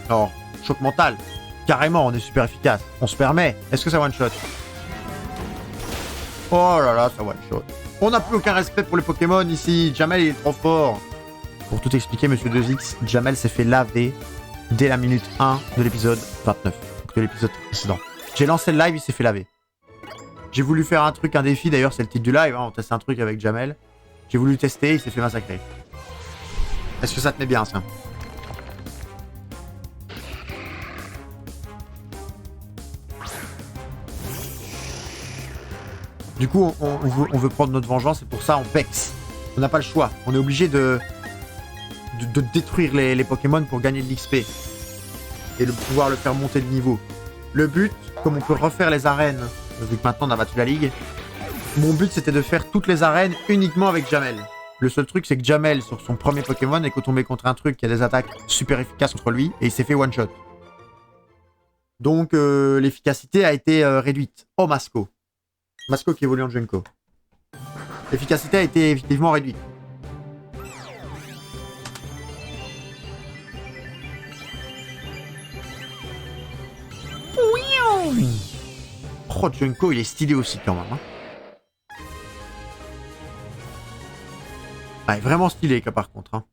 Alors, choc mental. Carrément, on est super efficace. On se permet. Est-ce que ça one shot? Oh là là, ça one shot. On n'a plus aucun respect pour les Pokémon ici. Jamel, il est trop fort. Pour tout expliquer, monsieur 2X, Jamel s'est fait laver dès la minute 1 de l'épisode 29. Donc de l'épisode précédent. J'ai lancé le live, il s'est fait laver. J'ai voulu faire un truc, un défi. D'ailleurs, c'est le titre du live. Hein, on teste un truc avec Jamel. J'ai voulu tester, il s'est fait massacrer. Est-ce que ça te met bien, ça? Du coup, on veut prendre notre vengeance et pour ça, on pex. On n'a pas le choix. On est obligé de détruire les Pokémon pour gagner de l'XP. Et de pouvoir le faire monter de niveau. Le but, comme on peut refaire les arènes, vu que maintenant on a battu la ligue, mon but c'était de faire toutes les arènes uniquement avec Jamel. Le seul truc, c'est que Jamel, sur son premier Pokémon, est tombé contre un truc qui a des attaques super efficaces contre lui et il s'est fait one-shot. Donc, l'efficacité a été réduite. Oh, Masco. Masco qui évolue en Junko. L'efficacité a été effectivement réduite. Oh, Junko, il est stylé aussi quand même. Hein. Ah, il est vraiment stylé par contre. Hein.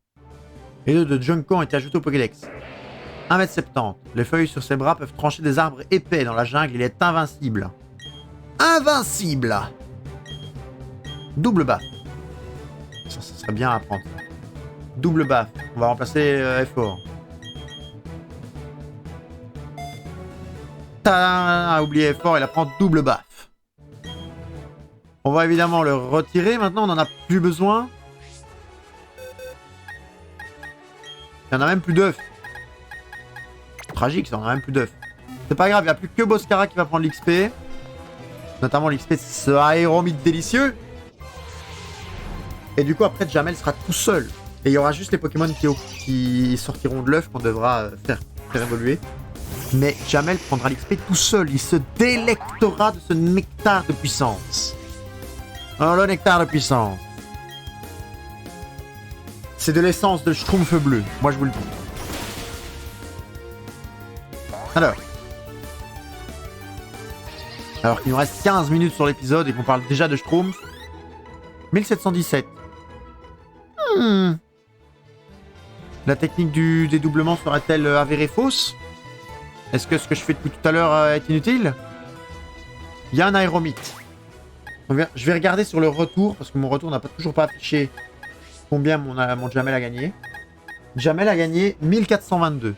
Les deux de Junko ont été ajoutés au Pokédex. 1m70. Les feuilles sur ses bras peuvent trancher des arbres épais dans la jungle. Il est invincible. Invincible! Double baffe. Ça serait bien à prendre. Double baffe. On va remplacer effort. Tadam! A oublié effort, il apprend double baffe. On va évidemment le retirer. Maintenant, on n'en a plus besoin. Il n'y en a même plus d'œufs. Tragique, ça, on a même plus d'œufs. C'est pas grave, il n'y a plus que Boscara qui va prendre l'XP. Notamment l'XP de ce aéromite délicieux. Et du coup, après, Jamel sera tout seul. Et il y aura juste les Pokémon qui sortiront de l'œuf qu'on devra faire évoluer. Mais Jamel prendra l'XP tout seul. Il se délectera de ce nectar de puissance. Oh, le nectar de puissance. C'est de l'essence de Schtroumpf bleu. Moi, je vous le dis. Alors qu'il nous reste 15 minutes sur l'épisode et qu'on parle déjà de Schtroumpf. 1717. La technique du dédoublement sera-t-elle avérée fausse? Est-ce que ce que je fais depuis tout à l'heure est inutile? Il y a un aéromite. Je vais regarder sur le retour, parce que mon retour n'a toujours pas affiché combien mon Jamel a gagné. Jamel a gagné 1422.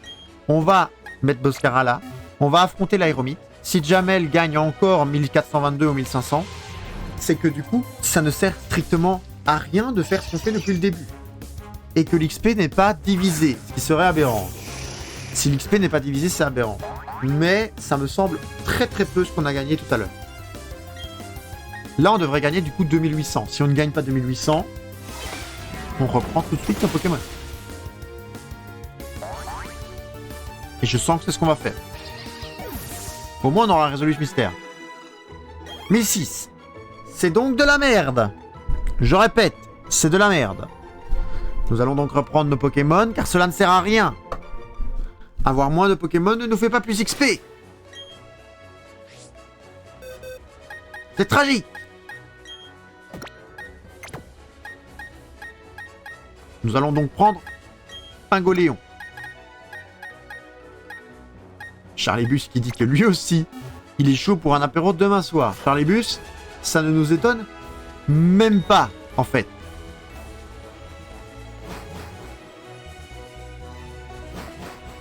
On va mettre Boscara là. On va affronter l'aéromite. Si Jamel gagne encore 1422 ou 1500, c'est que du coup, ça ne sert strictement à rien de faire ce qu'on fait depuis le début. Et que l'XP n'est pas divisé, ce qui serait aberrant. Si l'XP n'est pas divisé, c'est aberrant. Mais ça me semble très très peu ce qu'on a gagné tout à l'heure. Là, on devrait gagner du coup 2800. Si on ne gagne pas 2800, on reprend tout de suite nos Pokémon. Et je sens que c'est ce qu'on va faire. Au moins, on aura résolu ce mystère. 1006. C'est donc de la merde. Je répète, c'est de la merde. Nous allons donc reprendre nos Pokémon, car cela ne sert à rien. Avoir moins de Pokémon ne nous fait pas plus XP. C'est tragique. Nous allons donc prendre Pingoléon. Charlibus qui dit que lui aussi, il est chaud pour un apéro demain soir. Charlibus, ça ne nous étonne même pas, en fait.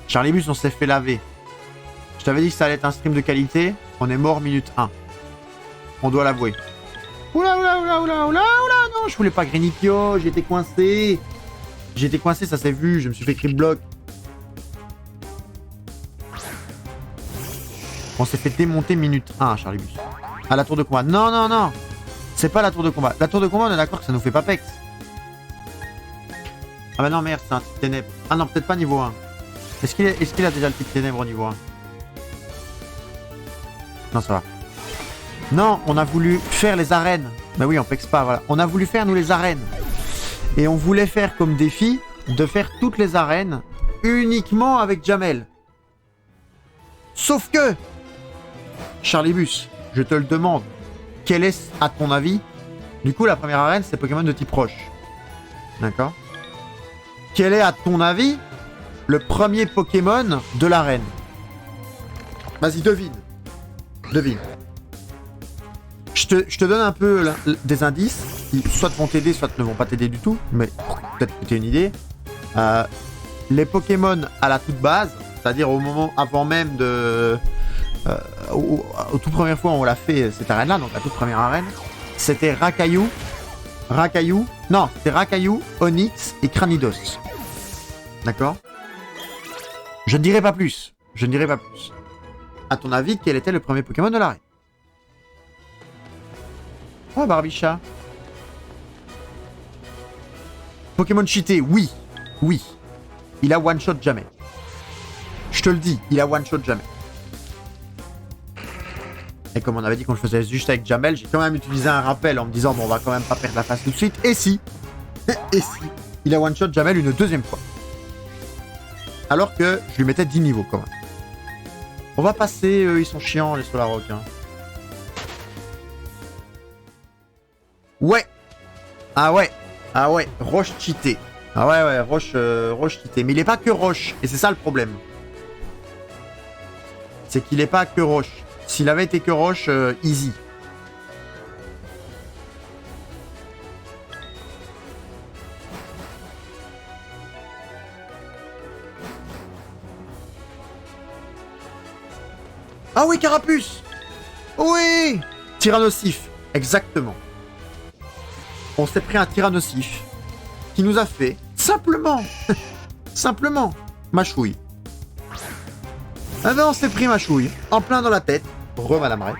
Charlibus, on s'est fait laver. Je t'avais dit que ça allait être un stream de qualité. On est mort minute 1. On doit l'avouer. Oula, oula, oula, oula, oula, oula, non, je voulais pas Grinipio, j'étais coincé. J'étais coincé, ça s'est vu, je me suis fait crip block. On s'est fait démonter minute 1, Charlibus. À la tour de combat. Non, non, non. C'est pas la tour de combat. La tour de combat, on est d'accord que ça nous fait pas pex. Ah bah non, merde, c'est un type ténèbres. Ah non, peut-être pas niveau 1. Est-ce qu'il a déjà le type ténèbres au niveau 1? Non, ça va. Non, on a voulu faire les arènes. Bah oui, on pex pas, voilà. On a voulu faire, nous, les arènes. Et on voulait faire comme défi de faire toutes les arènes uniquement avec Jamel. Sauf que, Charlibus, je te le demande, quel est, à ton avis, du coup, la première arène, c'est Pokémon de type roche. D'accord? Quel est, à ton avis, le premier Pokémon de l'arène? Vas-y, devine. Devine. Je te donne un peu des indices, qui soit vont t'aider, soit ne vont pas t'aider du tout, mais peut-être que tu as une idée. Les Pokémon à la toute base, c'est-à-dire au moment avant même de... aux toutes premières fois où on l'a fait cette arène-là, donc la toute première arène, c'était Rakayu, c'était Rakayu, Onix et Cranidos. D'accord? Je ne dirai pas plus. Je ne dirai pas plus. À ton avis, quel était le premier Pokémon de l'arène? Oh, Barbicha. Pokémon cheaté, oui. Oui. Il a one-shot jamais. Je te le dis, il a one-shot jamais. Et comme on avait dit qu'on le faisait juste avec Jamel, j'ai quand même utilisé un rappel en me disant bon, on va quand même pas perdre la face tout de suite. Et si il a one-shot Jamel une deuxième fois. Alors que je lui mettais 10 niveaux quand même. On va passer, ils sont chiants les Solaroc. Hein. Ouais. Ah ouais. Ah ouais. Roche cheaté. Ah ouais, ouais, Roche cheaté. Mais il est pas que Roche. Et c'est ça le problème. C'est qu'il est pas que Roche. S'il avait été que Roche, easy. Ah oui, Carapuce. Oui. Tyrannosif. Exactement. on s'est pris un tyrannosif qui nous a fait simplement, simplement, mâchouille. Ah ben on s'est pris mâchouille en plein dans la tête. Madame Ray.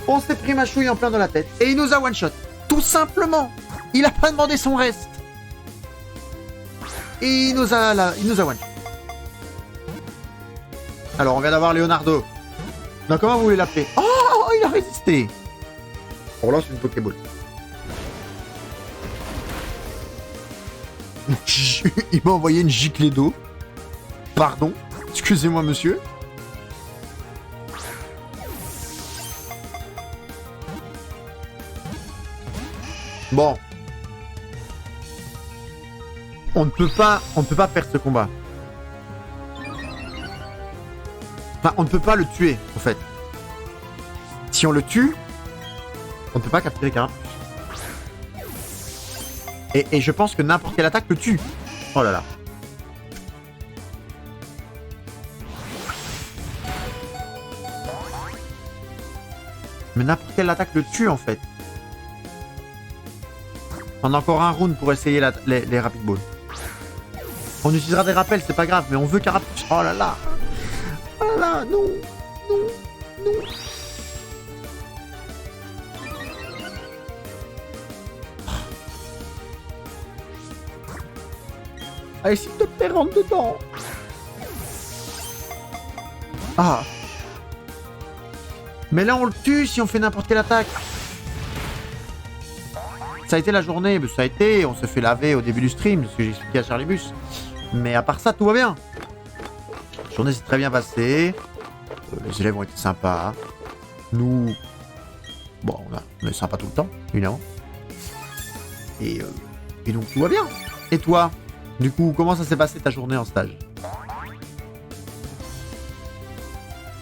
On s'est pris mâchouille en plein dans la tête et il nous a one shot. Tout simplement. Il a pas demandé son reste. Et il nous a one shot. Alors on vient d'avoir Leonardo. Donc comment vous voulez l'appeler? Oh, il a résisté. On relance une Pokéball. Il m'a envoyé une giclée d'eau. Pardon. Excusez-moi, monsieur. Bon. On ne peut pas perdre ce combat. Enfin, on ne peut pas le tuer, en fait. Si on le tue, on ne peut pas capturer Carapuce. Et je pense que n'importe quelle attaque le tue. Oh là là. Mais n'importe quelle attaque le tue, en fait. On a encore un round pour essayer les Rapid Balls. On utilisera des rappels, c'est pas grave, mais on veut Carapuce. Oh là là. Oh là là, non. Non. Non. Allez, s'il te plaît, rentre dedans. Ah. Mais là, on le tue si on fait n'importe quelle attaque. Ça a été la journée, ça a été, on se fait laver au début du stream, ce que j'ai expliqué à Charlibus. Mais à part ça, tout va bien. La journée s'est très bien passée. Les élèves ont été sympas. Nous, bon, on est sympa tout le temps, évidemment. Et donc tout va bien. Et toi, du coup, comment ça s'est passé ta journée en stage?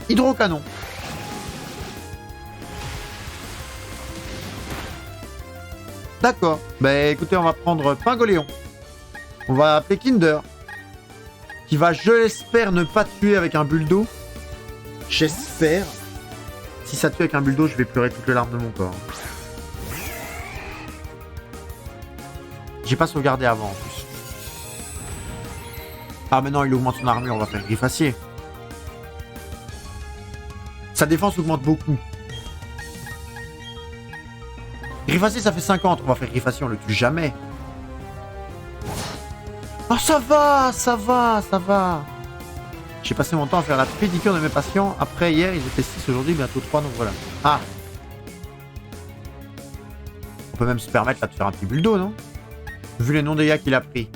Hydrocanon. D'accord. Bah écoutez, on va prendre Pingoléon. On va appeler Kinder. Qui va, je l'espère, ne pas tuer avec un bulldo. J'espère. Si ça tue avec un bulldo, je vais pleurer toutes les larmes de mon corps. J'ai pas sauvegardé avant en plus. Ah mais non, il augmente son armure, on va faire Griffacier. Sa défense augmente beaucoup. Griffacier, ça fait 50. On va faire Griffacier, on le tue jamais. Oh, ça va, ça va, ça va. J'ai passé mon temps à faire la pédicure de mes patients. Après, hier, ils étaient 6, aujourd'hui, bientôt 3, donc voilà. Ah. On peut même se permettre là de faire un petit bulldo, non? Vu les non-dégâts qu'il a pris.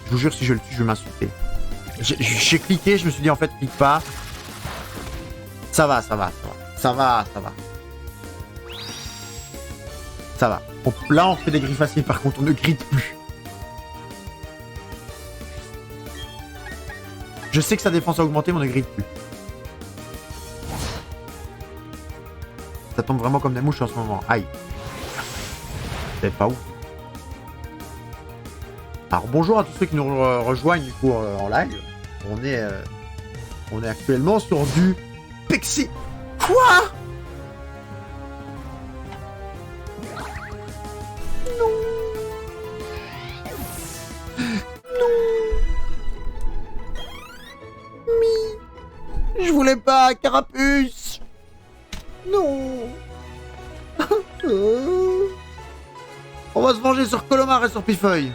Je vous jure, si je le tue, je vais m'insulter. J'ai cliqué, je me suis dit, en fait, clique pas. Ça va, ça va, ça va. Ça va, ça va. Ça va. Là, on fait des Griffaciers, par contre, on ne grite plus. Je sais que sa défense a augmenté, mais on ne grite plus. Ça tombe vraiment comme des mouches en ce moment. Aïe. C'est pas ouf. Alors bonjour à tous ceux qui nous rejoignent du coup en live. On est actuellement sur du Pexi. Quoi? Non. Je voulais pas, Carapuce. Non. On va se venger sur Colomar et sur Pifeuille.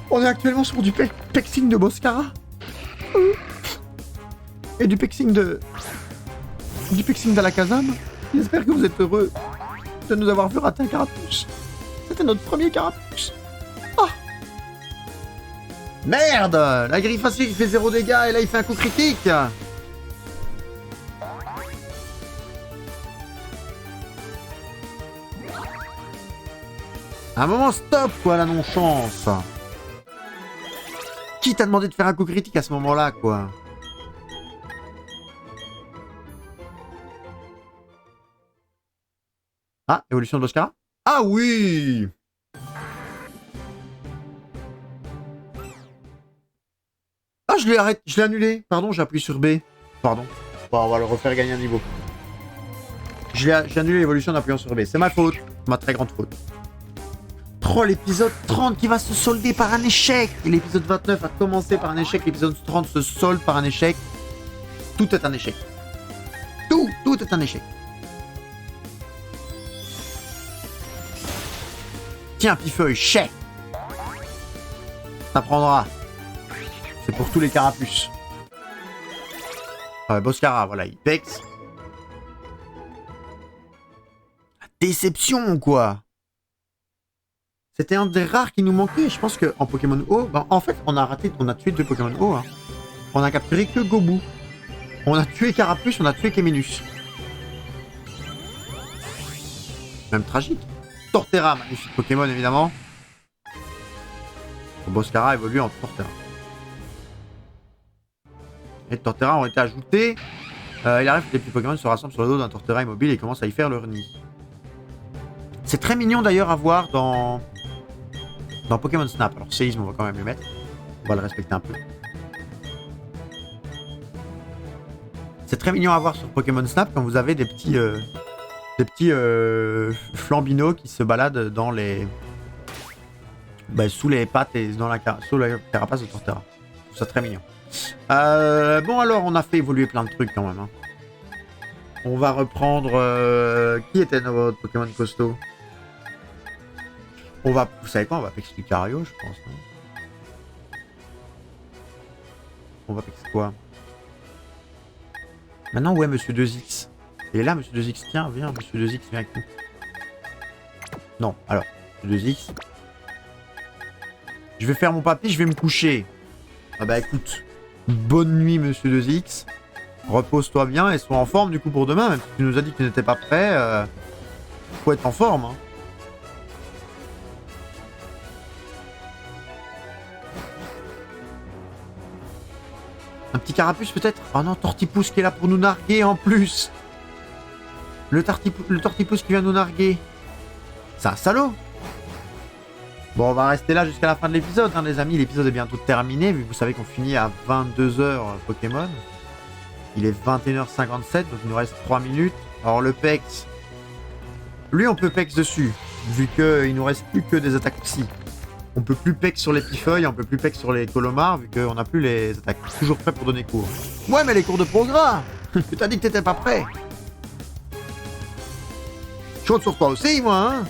On est actuellement sur du pexing de Boscara. Et du pexing de... Du pexing d'Alakazam. J'espère que vous êtes heureux de nous avoir vu rater un Carapuce. C'était notre premier Carapuce. Ah. Merde! La Griffacier qui fait 0 dégâts et là il fait un coup critique. À un moment stop quoi la non-chance. Qui t'a demandé de faire un coup critique à ce moment-là quoi? Ah, évolution de Boscara? Ah oui! Ah, je l'ai annulé. Pardon, j'ai appuyé sur B. Pardon. Bon, on va le refaire gagner un niveau. J'ai annulé l'évolution en appuyant sur B. C'est ma faute. Ma très grande faute. Oh, l'épisode 30 qui va se solder par un échec. Et l'épisode 29 a commencé par un échec. L'épisode 30 se solde par un échec. Tout est un échec. Tout est un échec. Tiens, Pifeuille, chais. Ça prendra. C'est pour tous les carapuces. Ah ouais, Boscara, voilà, il pex. Déception, quoi. C'était un des rares qui nous manquait. Je pense qu'en Pokémon O, ben, en fait, on a tué 2 Pokémon O. Hein. On a capturé que Gobu. On a tué Carapuce, on a tué Keminus. Même tragique. Torterra, magnifique Pokémon, évidemment. Boscara évolue en Torterra. Et Torterra ont été ajoutés. Il arrive que les petits Pokémon se rassemblent sur le dos d'un Torterra immobile et commencent à y faire leur nid. C'est très mignon d'ailleurs à voir dans Pokémon Snap. Alors séisme, on va quand même le mettre. On va le respecter un peu. C'est très mignon à voir sur Pokémon Snap quand vous avez des petits flambinos qui se baladent dans les... sous les pattes et sous la carapace de Torterra. Je trouve ça très mignon. Bon alors, on a fait évoluer plein de trucs quand même. Hein. On va reprendre... qui était notre Pokémon costaud? Vous savez quoi? On va pexer Lucario, je pense. Non, on va pexer quoi? Maintenant, ouais, Monsieur 2X. Il est là, Monsieur 2X. Tiens, viens, Monsieur 2X, viens avec nous. Non, alors, Monsieur 2X. Je vais faire mon papy, je vais me coucher. Ah bah écoute, bonne nuit, Monsieur 2X. Repose-toi bien et sois en forme du coup pour demain. Même si tu nous as dit que tu n'étais pas prêt, faut être en forme. Hein. Un petit carapuce peut-être? Oh non, Tortipousse qui est là pour nous narguer en plus. Le Tortipousse qui vient nous narguer. C'est un salaud. Bon, on va rester là jusqu'à la fin de l'épisode, hein, les amis. L'épisode est bientôt terminé, vu que vous savez qu'on finit à 22h Pokémon. Il est 21h57, donc il nous reste 3 minutes. Alors le Pex, lui on peut Pex dessus, vu qu'il nous reste plus que des attaques psy. On peut plus Pex sur les Pifeuilles, on peut plus Pex sur les Colomars, vu qu'on n'a plus les attaques. Toujours prêt pour donner cours. Ouais, mais les cours de progrès. Tu t'as dit que t'étais pas prêt. Je compte sur toi aussi, moi, hein.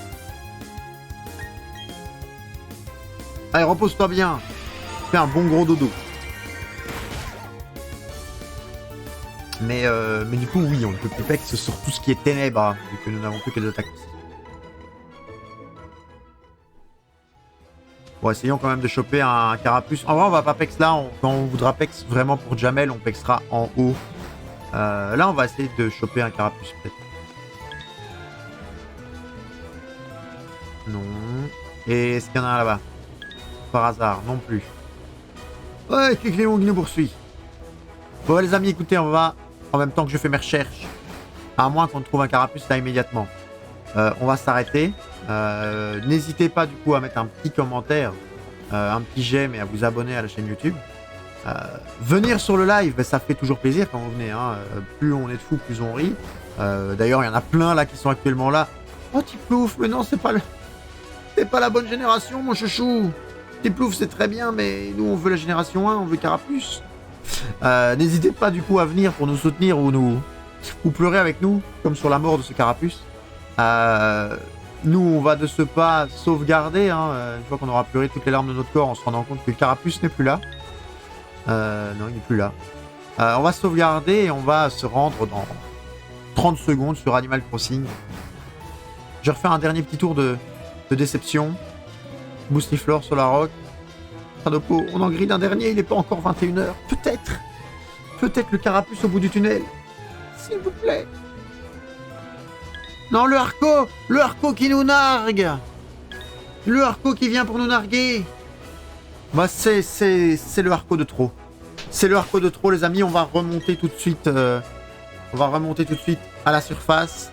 Allez, repose-toi bien. Fais un bon gros dodo. Mais du coup, oui, on peut plus Pex sur tout ce qui est ténèbres, vu que nous n'avons plus que des attaques. Bon, essayons quand même de choper un carapuce. En vrai, on va pas Pex là. Quand on voudra Pex vraiment pour Jamel, on Pexera en haut. Là, on va essayer de choper un carapuce, peut-être. Non. Et est-ce qu'il y en a un là-bas? Par hasard, non plus. Ouais, Kikléon qui nous poursuit. Bon, les amis, écoutez, on va, en même temps que je fais mes recherches, à moins qu'on trouve un carapuce là immédiatement, on va s'arrêter. N'hésitez pas du coup à mettre un petit commentaire, un petit j'aime et à vous abonner à la chaîne YouTube. Venir sur le live, ben, ça fait toujours plaisir quand vous venez. Hein. Plus on est de fous, plus on rit. D'ailleurs, il y en a plein là qui sont actuellement là. Oh, Tiplouf, mais non, c'est pas la bonne génération, mon chouchou. Tiplouf, c'est très bien, mais nous, on veut la génération 1, on veut Carapuce. N'hésitez pas du coup à venir pour nous soutenir ou pleurer avec nous, comme sur la mort de ce Carapuce. Nous, on va de ce pas sauvegarder. Hein, une fois qu'on aura pleuré toutes les larmes de notre corps, en se rendant compte que le Carapuce n'est plus là. Non, il n'est plus là. On va sauvegarder et on va se rendre dans 30 secondes sur Animal Crossing. Je vais refaire un dernier petit tour de déception. Boostiflore, Solarock. Tradopo, on en grille d'un dernier, il n'est pas encore 21h. Peut-être le Carapuce au bout du tunnel. S'il vous plaît. Non, le Harco qui nous nargue. Le Harco qui vient pour nous narguer. Bah, c'est le Harco de trop. C'est le Harco de trop, les amis. On va remonter tout de suite. À la surface.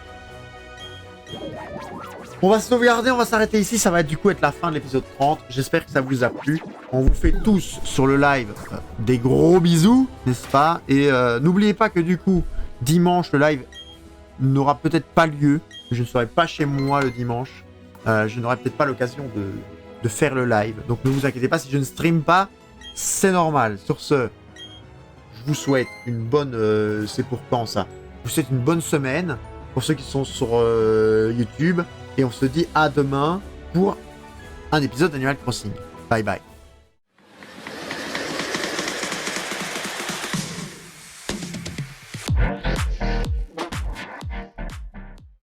On va sauvegarder, on va s'arrêter ici. Ça va du coup être la fin de l'épisode 30. J'espère que ça vous a plu. On vous fait tous sur le live des gros bisous, n'est-ce pas? Et n'oubliez pas que du coup, dimanche, le live n'aura peut-être pas lieu. Je ne serai pas chez moi le dimanche. Je n'aurai peut-être pas l'occasion de faire le live. Donc ne vous inquiétez pas, si je ne stream pas, c'est normal. Sur ce, je vous souhaite une bonne... c'est pour quand ça? Je vous souhaite une bonne semaine pour ceux qui sont sur YouTube. Et on se dit à demain pour un épisode d'Animal Crossing. Bye bye.